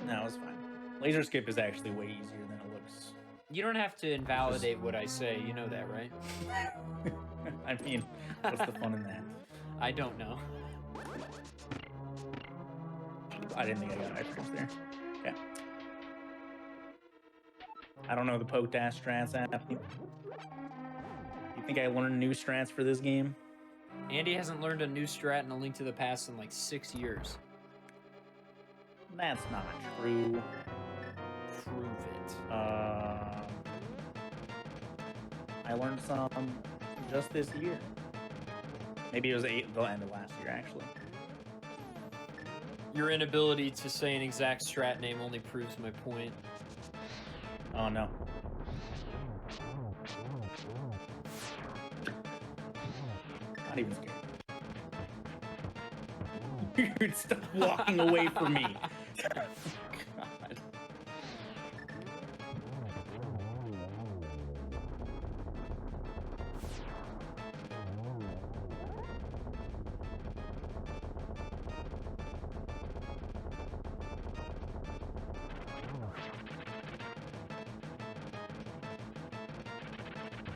No, it's fine. Laser skip is actually way easier than it looks. You don't have to invalidate what I say. You know that, right? I mean, what's the fun in that? I don't know. I didn't think I got iframes there. Okay. I don't know the poke dash strats happening. You think I learned new strats for this game? Andy hasn't learned a new strat in A Link to the Past in like 6 years. That's not true. Prove it. I learned some just this year. Maybe it was the end of last year, actually. Your inability to say an exact strat name only proves my point. Oh no. Not even scared. Dude, stop walking away from me. God.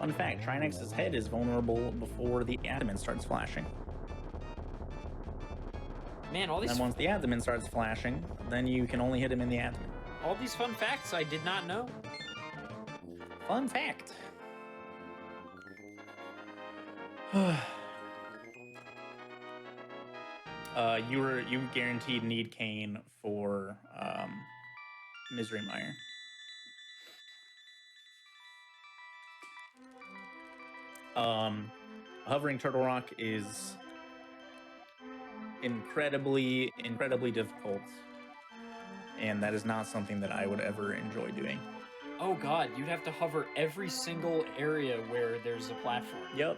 Fun fact, Trinex's head is vulnerable before the abdomen starts flashing. Man, all these And once the abdomen starts flashing, then you can only hit him in the abdomen. all these fun facts I did not know. Fun fact. You guaranteed need Kane for Misery Mire. Hovering Turtle Rock is incredibly difficult, and that is not something that I would ever enjoy doing. Oh god, you'd have to hover every single area where there's a platform. Yep.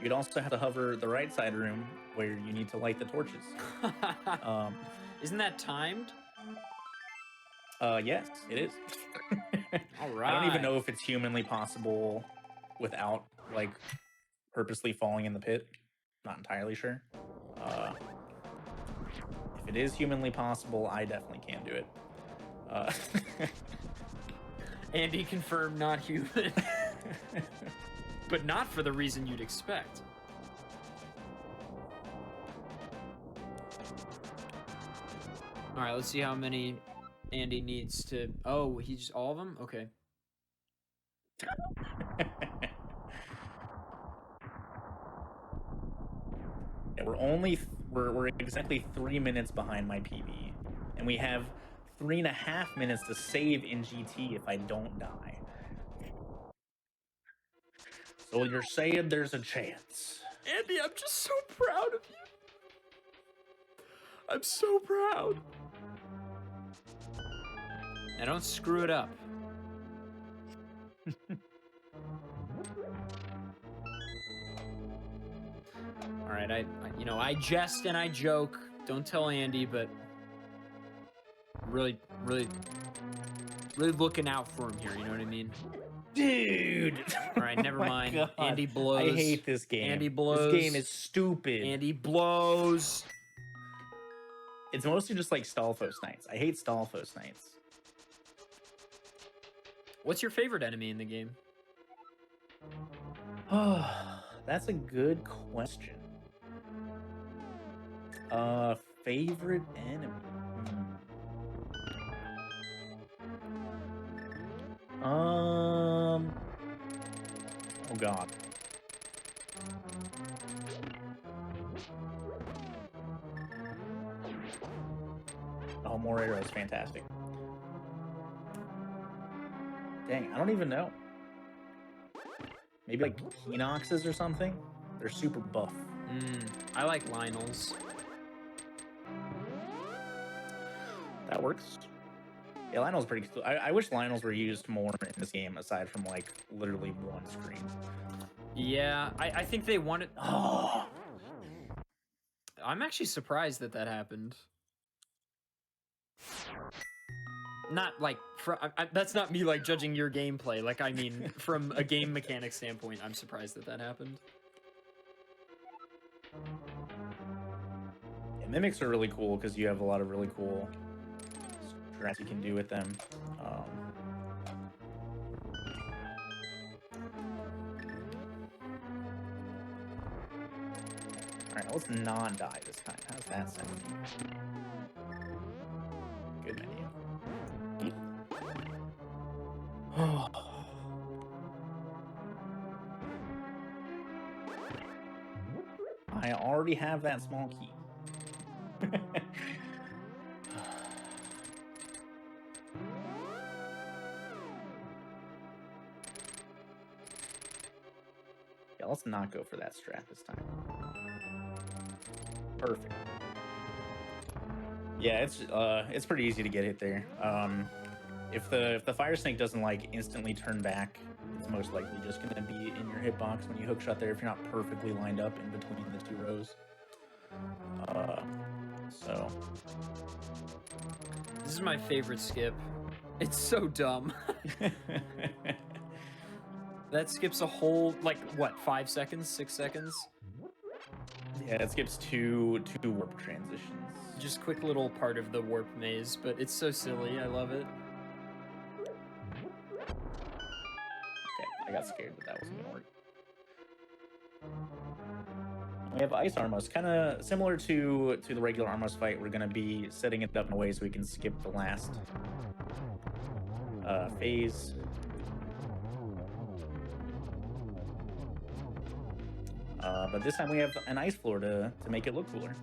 You'd also have to hover the right side room where you need to light the torches. Isn't that timed? Yes, it is. All right. I don't even know if it's humanly possible without, like, purposely falling in the pit. Not entirely sure. If it is humanly possible, I definitely can do it. Andy confirmed not human. But not for the reason you'd expect. All right, let's see how many Andy needs to... Oh, he's all of them? Okay. Yeah, we're exactly 3 minutes behind my PB, and we have 3.5 minutes to save in GT if I don't die. So you're saying there's a chance? Andy, I'm just so proud of you. I'm so proud. Now don't screw it up. All right, I jest and I joke. Don't tell Andy, but really looking out for him here. You know what I mean? Dude! All right, never mind. God. Andy blows. I hate this game. Andy blows. This game is stupid. Andy blows. It's mostly just like Stalfos Knights. I hate Stalfos Knights. What's your favorite enemy in the game? Oh, that's a good question. Favorite enemy? Oh god. Oh, Morero is fantastic. Dang, I don't even know. Maybe like Keenoxes or something? They're super buff. I like Lionel's. That works. Yeah, Lionel's pretty cool. I wish Lionel's were used more in this game, aside from like literally one screen. Yeah, I think they wanted. Oh, I'm actually surprised that that happened. Not like that's not me like judging your gameplay. Like I mean, from a game mechanic standpoint, I'm surprised that that happened. yeah, mimics are really cool because you have a lot of really cool strats you can do with them. Alright, let's not die this time. How's that sound? Good menu. I already have that small key. Yeah, let's not go for that strat this time. Perfect. Yeah, it's pretty easy to get hit there. If the fire snake doesn't like instantly turn back, it's most likely just gonna be in your hitbox when you hook shot there if you're not perfectly lined up in between the two rows. So This is my favorite skip. It's so dumb. That skips a whole like what, 5 seconds, 6 seconds? yeah, it skips two warp transitions. Just quick little part of the warp maze, but it's so silly. I love it. Okay, I got scared that wasn't gonna work. We have Ice Armos, kind of similar to the regular Armos fight. We're gonna be setting it up in a way so we can skip the last phase. But this time we have an ice floor to make it look cooler.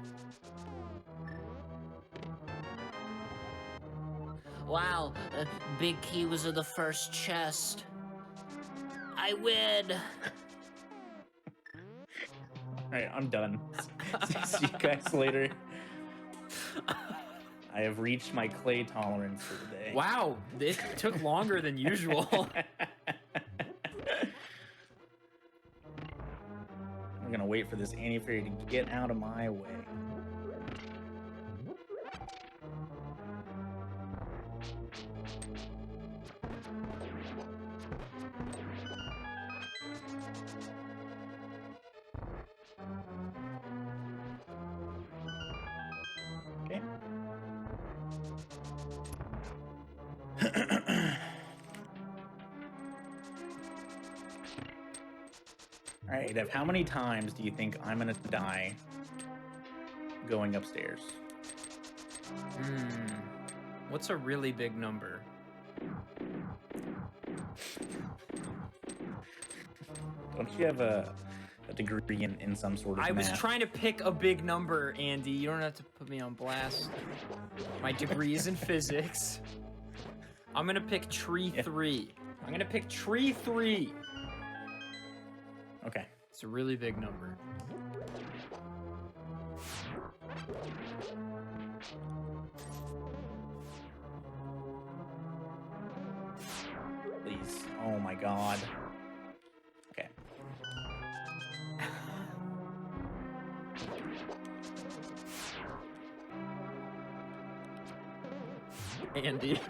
Wow, Big Key was in the first chest. I win. Alright, I'm done. See you guys later. I have reached my clay tolerance for the day. Wow, it took longer than usual. I'm gonna wait for this anti-fairy to get out of my way. Okay. All right, Dev, how many times do you think I'm gonna die going upstairs? What's a really big number? Don't you have a degree in some sort of I was math? trying to pick a big number, Andy. You don't have to put me on blast. My degree is in physics. I'm gonna pick tree 3. I'm gonna pick tree 3. Okay. It's a really big number. Please. Oh my god. Okay. Andy,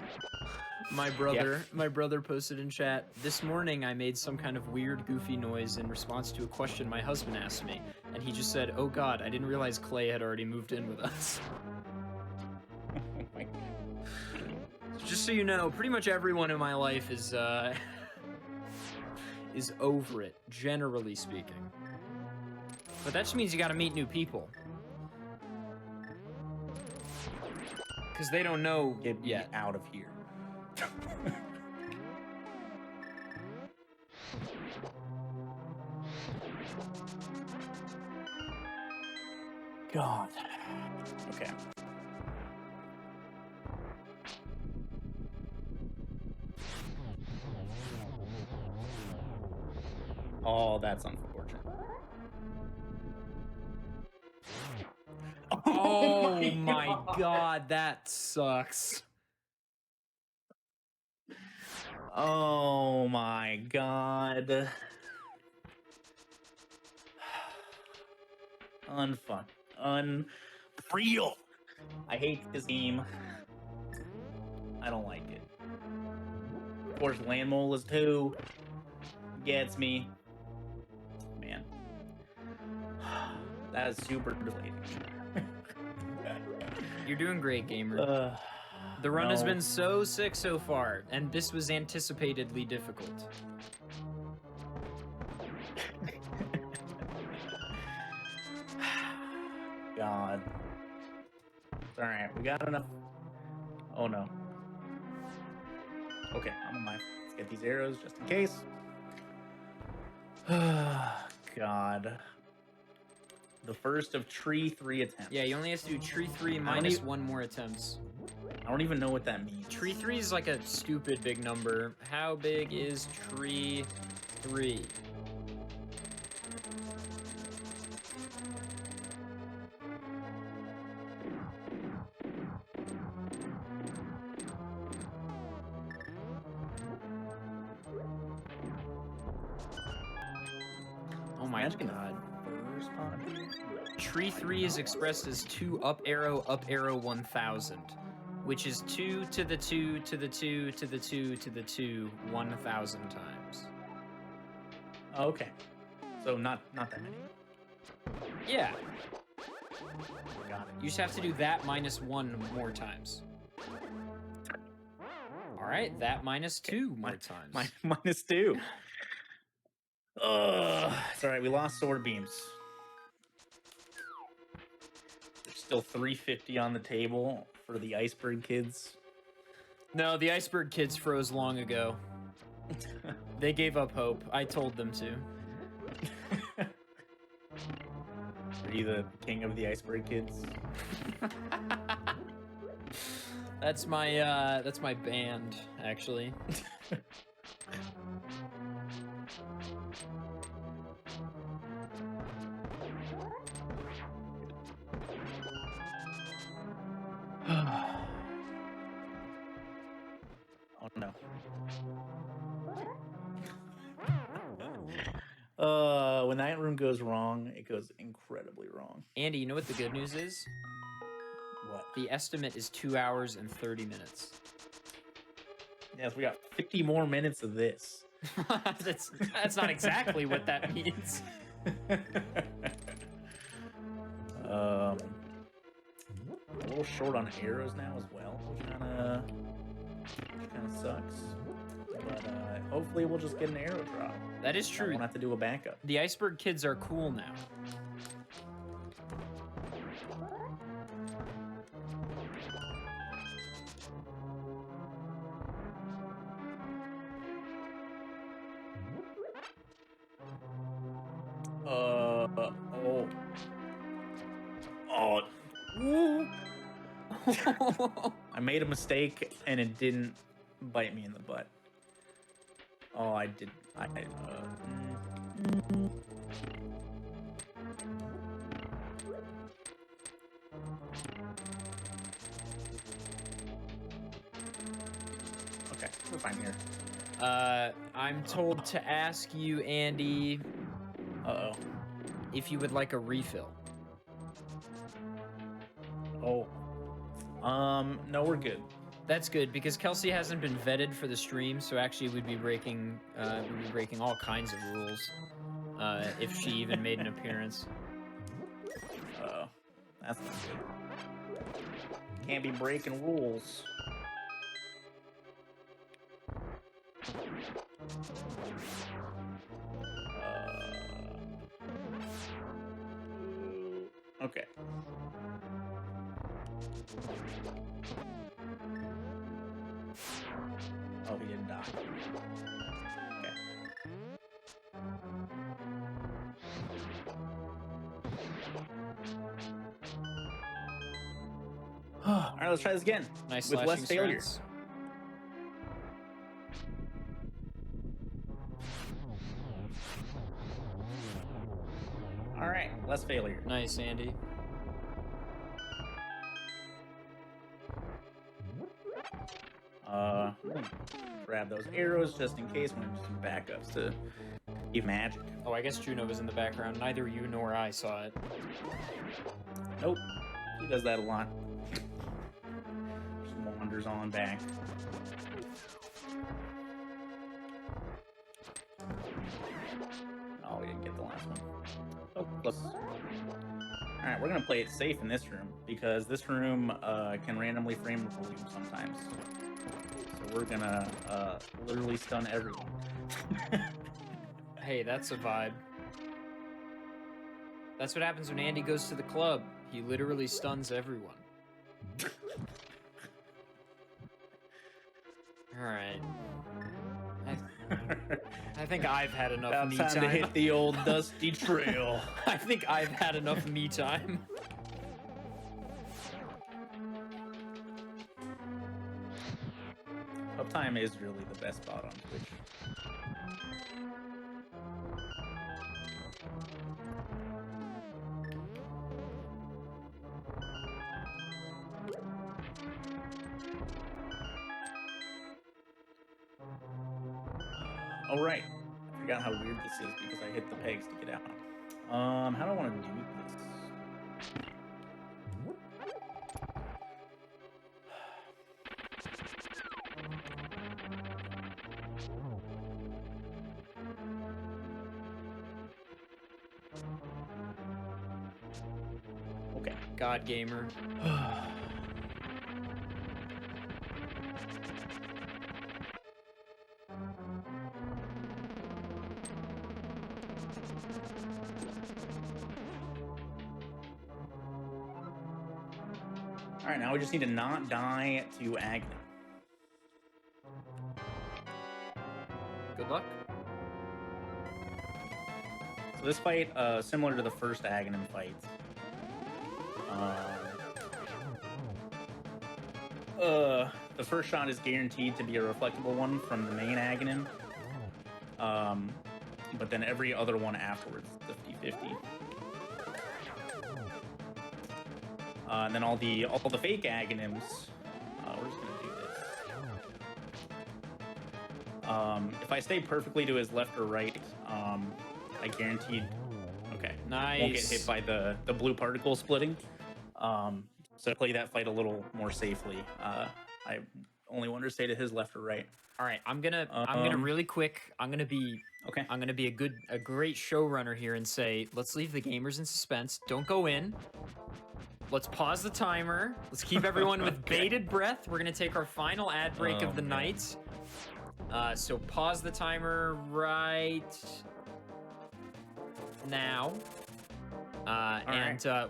my brother posted in chat, this morning I made some kind of weird goofy noise in response to a question my husband asked me, and he just said, oh god, I didn't realize Clay had already moved in with us. Oh my god. Just so you know, pretty much everyone in my life is over it, generally speaking. But that just means you gotta meet new people. Because they don't know Get me yet. out of here. God. Okay. Oh, that's unfortunate. Oh my god, that sucks. Oh my god. Unfun. Unreal. I hate this game. I don't like it. Of course, Land Mole is 2. Gets me. Man. That is super deflating. You're doing great, gamer. The run has no. been so sick so far, and this was anticipatedly difficult. God. Alright, we got enough. Oh no. Okay, I'm on my. Let's get these arrows just in case. God. The first of tree 3 attempts. Yeah, you only have to do tree 3 minus 1 more attempts. I don't even know what that means. Tree 3 is like a stupid big number. How big is tree 3? Oh my god. Tree 3 is expressed as 2 up arrow 1000, which is 2 to the 2 to the 2 to the 2 to the 2 1000 times. Okay. So not that many. Yeah, Got it. you just have to do that minus 1 more times. All right, that minus 2 more times. Minus 2. It's all right. We lost sword beams. There's still 350 on the table for the iceberg kids. No, the iceberg kids froze long ago. They gave up hope. I told them to. Are you the king of the iceberg kids? That's my band, actually. Oh no. When that room goes wrong, it goes incredibly wrong. Andy, you know what the good news is? What? The estimate is 2 hours and 30 minutes. Yes, we got 50 more minutes of this. That's not exactly what that means. A little short on arrows now as well, which kind of sucks. But hopefully we'll just get an arrow drop. That is I true. won't have to do a backup. The iceberg kids are cool now. Woo. I made a mistake and it didn't bite me in the butt. Oh, I did. Okay, we're fine here. I'm told to ask you, Andy, if you would like a refill. Oh. No, we're good. That's good because Kelsey hasn't been vetted for the stream, so actually we'd be breaking all kinds of rules if she even made an appearance. Oh, that's not good. Can't be breaking rules. Okay. Oh, he didn't die. Okay. All right, let's try this again. Nice with less slashing failures. strats. All right, less failure. Nice, Andy. Grab those arrows just in case. I'm gonna do some backups to give magic. Oh, I guess Juno was in the background. Neither you nor I saw it. Nope, he does that a lot. Just wanders on back. Oh, we didn't get the last one. Oh, close. Alright, we're gonna play it safe in this room because this room can randomly frame volume sometimes. So we're gonna literally stun everyone. Hey, that's a vibe. That's what happens when Andy goes to the club. He literally stuns everyone. Alright. I think I've had enough About me time time. to hit the old dusty trail. I think I've had enough me time. Uptime is really the best spot on Twitch. Oh right, I forgot how weird this is because I hit the pegs to get out. How do I want to do this? Okay. God gamer. All right, now we just need to not die to Agni. Good luck. So this fight, similar to the first Aghanim fight. The first shot is guaranteed to be a reflectable one from the main Aghanim. But then every other one afterwards, 50-50. And then all the fake Aghanims, we're just gonna do this. If I stay perfectly to his left or right, I guaranteed. Okay, Nice. won't get hit by the blue particle splitting. So play that fight a little more safely. I only want to stay to his left or right. All right, I'm gonna really quick. I'm gonna be a great showrunner here and say, let's leave the gamers in suspense. Don't go in. Let's pause the timer. Let's keep everyone with bated breath. We're gonna take our final ad break of the night. So pause the timer right now.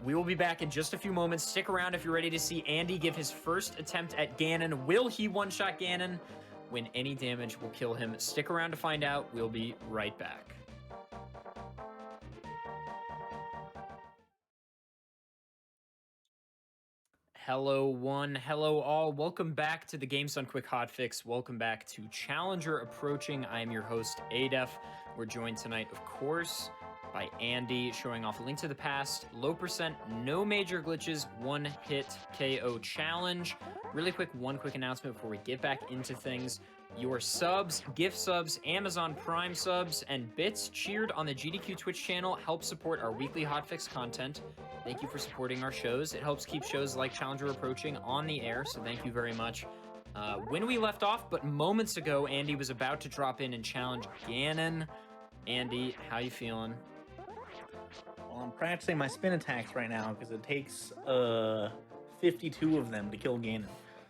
We will be back in just a few moments. Stick around if you're ready to see Andy give his first attempt at Ganon. Will he one-shot Ganon? When any damage will kill him. Stick around to find out. We'll be right back. Hello, one. Hello, all. Welcome back to the Games Done Quick Hotfix. Welcome back to Challenger Approaching. I am your host, Adef. We're joined tonight, of course, by Andy, showing off a Link to the Past, low percent, no major glitches, one-hit KO challenge. Really quick, one quick announcement before we get back into things. Your subs, gift subs, Amazon Prime subs, and bits cheered on the GDQ Twitch channel help support our weekly hotfix content. Thank you for supporting our shows. It helps keep shows like Challenger Approaching on the air, so thank you very much. When we left off, but moments ago, Andy was about to drop in and challenge Ganon. Andy, how you feeling? Well, I'm practicing my spin attacks right now because it takes 52 of them to kill Ganon.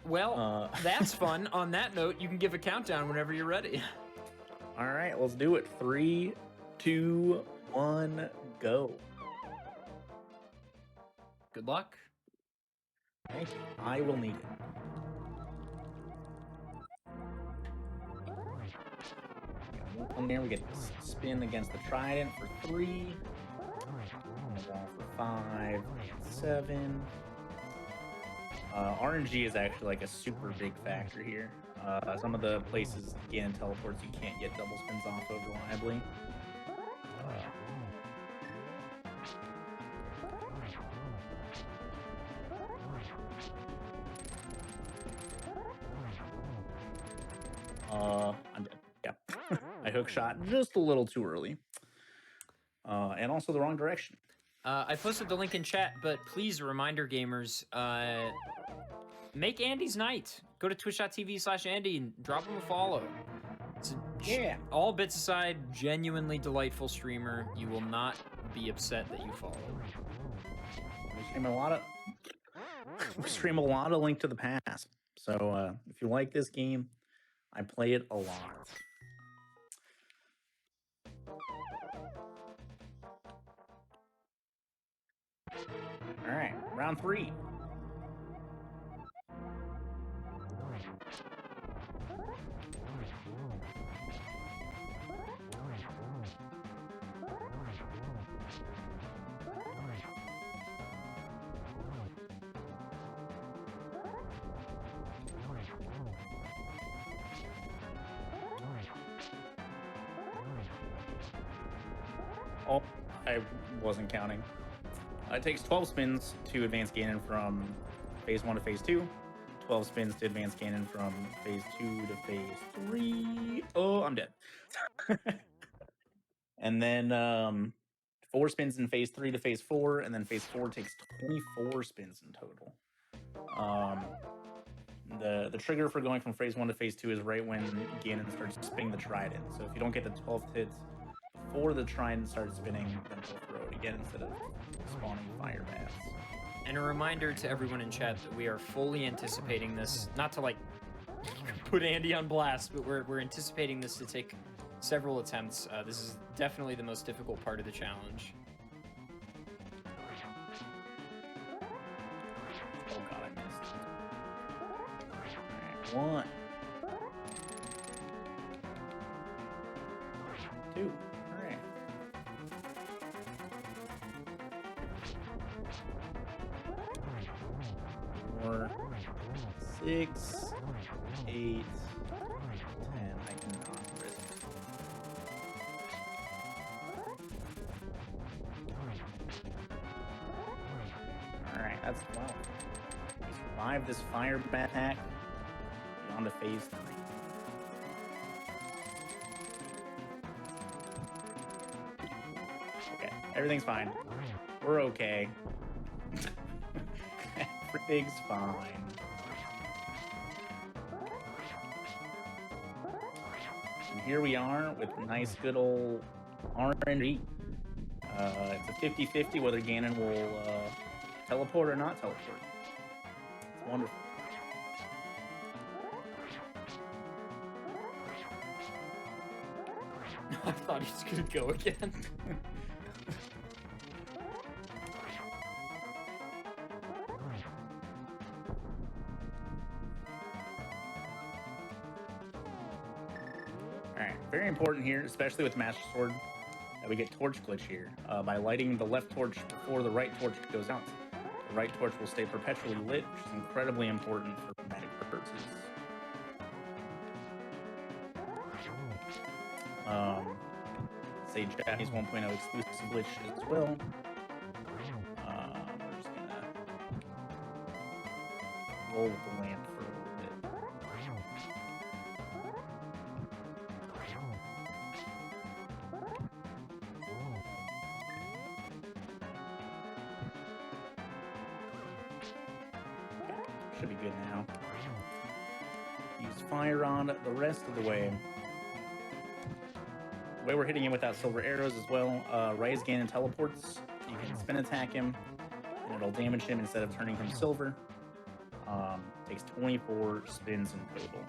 Well, that's fun. On that note, you can give a countdown whenever you're ready. All right, let's do it. 3, 2, 1, go. Good luck. Thank you. I will need it. One there, we get spin against the trident for 3. And the wall for 5, 7. RNG is actually like a super big factor here. Some of the places Ganon teleports you can't get double spins off of reliably. I'm dead. Yeah. I hook shot just a little too early. And also the wrong direction. I posted the link in chat, but please, reminder gamers, make Andy's night. Go to twitch.tv/Andy and drop him a follow. Yeah. All bits aside, genuinely delightful streamer. You will not be upset that you follow. We stream a lot of Link to the Past. So if you like this game, I play it a lot. All right, round 3. Oh, I wasn't counting. It takes 12 spins to advance Ganon from phase 1 to phase 2. 12 spins to advance Ganon from phase 2 to phase 3. Oh, I'm dead. And then 4 spins in phase 3 to phase 4, and then phase 4 takes 24 spins in total. The trigger for going from phase 1 to phase 2 is right when Ganon starts spinning the trident. So if you don't get the 12th hits before the trident starts spinning, then he'll throw it again instead of spawning fire bats. And a reminder to everyone in chat that we are fully anticipating this, not to like put Andy on blast, but we're anticipating this to take several attempts. This is definitely the most difficult part of the challenge. Oh god, I missed. 1, 2. All right. 4, 6, 8, 10. I cannot risk. Alright, that's 12. We survived this fire attack. On to phase 3. Okay, everything's fine. We're okay. Everything's fine. And here we are with nice good old RNG. It's a 50-50 whether Ganon will teleport or not teleport. It's wonderful. I thought he was gonna go again. Alright, very important here, especially with Master Sword, that we get torch glitch here. By lighting the left torch before the right torch goes out. The right torch will stay perpetually lit, which is incredibly important for magic purposes. Say Japanese 1.0 exclusive glitch as well. We're just gonna roll with the lamp for a little bit. Should be good now. Use fire on the rest of the way. The way we're hitting him without silver arrows as well. Rise Ganon teleports. You can spin attack him, and it'll damage him instead of turning him silver. Takes 24 spins in total.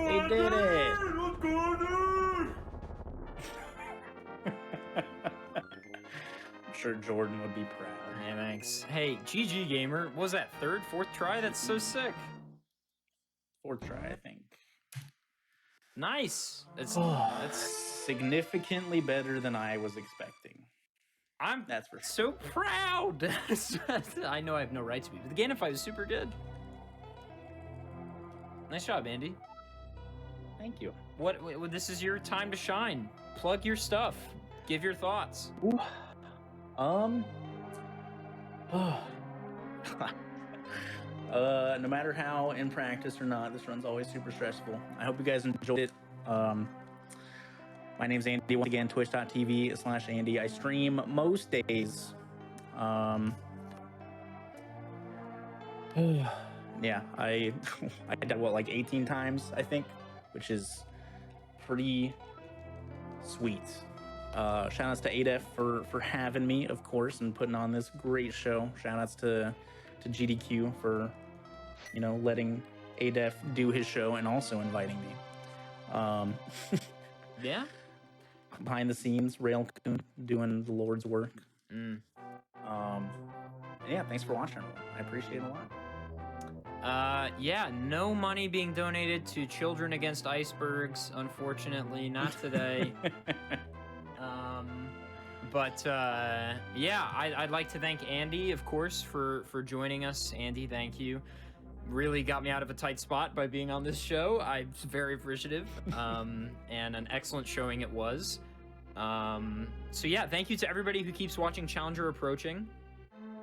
They did it! I'm sure Jordan would be proud. Yeah, thanks. Hey, GG Gamer, what was that, third, fourth try? That's so sick. 4th try, I think. Nice. That's Significantly better than I was expecting. That's for sure. So proud. I know I have no right to be, but the Ganon fight was super good. Nice job, Andy. Thank you. This is your time to shine. Plug your stuff. Give your thoughts. Ooh. No matter how in practice or not, this run's always super stressful. I hope you guys enjoyed it. My name's Andy, once again, twitch.tv/Andy. I stream most days. Yeah, I did what, like 18 times, I think, which is pretty sweet. Shout outs to ADEF for having me, of course, and putting on this great show. Shout outs to GDQ for, letting ADEF do his show and also inviting me. Yeah? Behind the scenes, Railcoon doing the Lord's work. Yeah, thanks for watching, everyone. I appreciate it a lot. Yeah, no money being donated to Children Against Icebergs, unfortunately, not today. Yeah, I'd like to thank Andy, of course, for joining us. Andy, thank you. Really got me out of a tight spot by being on this show. I'm very appreciative, and an excellent showing it was. So yeah, thank you to everybody who keeps watching Challenger Approaching.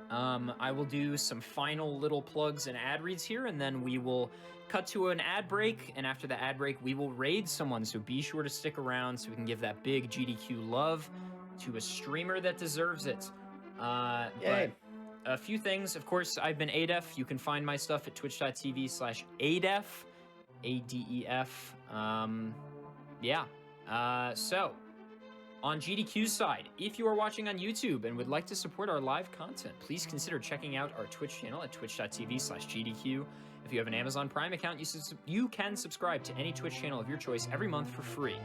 I will do some final little plugs and ad reads here, and then we will cut to an ad break, and after the ad break, we will raid someone, so be sure to stick around so we can give that big GDQ love to a streamer that deserves it. But a few things. Of course, I've been ADEF. You can find my stuff at twitch.tv/ADEF, ADEF. Yeah. So, on GDQ's side, if you are watching on YouTube and would like to support our live content, please consider checking out our Twitch channel at twitch.tv/GDQ. If you have an Amazon Prime account, you can subscribe to any Twitch channel of your choice every month for free.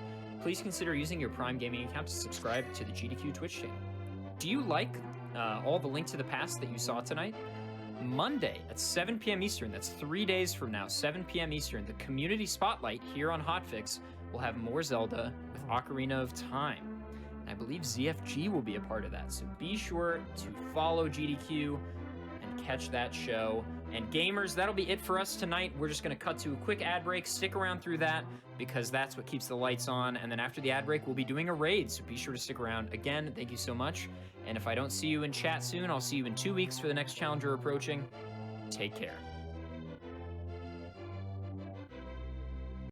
Please consider using your Prime Gaming account to subscribe to the GDQ Twitch channel. Do you like all the Link to the Past that you saw tonight? Monday at 7 p.m. Eastern, that's 3 days from now, 7 p.m. Eastern, the Community Spotlight here on Hotfix will have more Zelda with Ocarina of Time. I believe ZFG will be a part of that, so be sure to follow GDQ and catch that show. And gamers, that'll be it for us tonight. We're just going to cut to a quick ad break. Stick around through that because that's what keeps the lights on. And then after the ad break, we'll be doing a raid, so be sure to stick around. Again, thank you so much. And if I don't see you in chat soon, I'll see you in 2 weeks for the next Challenger Approaching. Take care.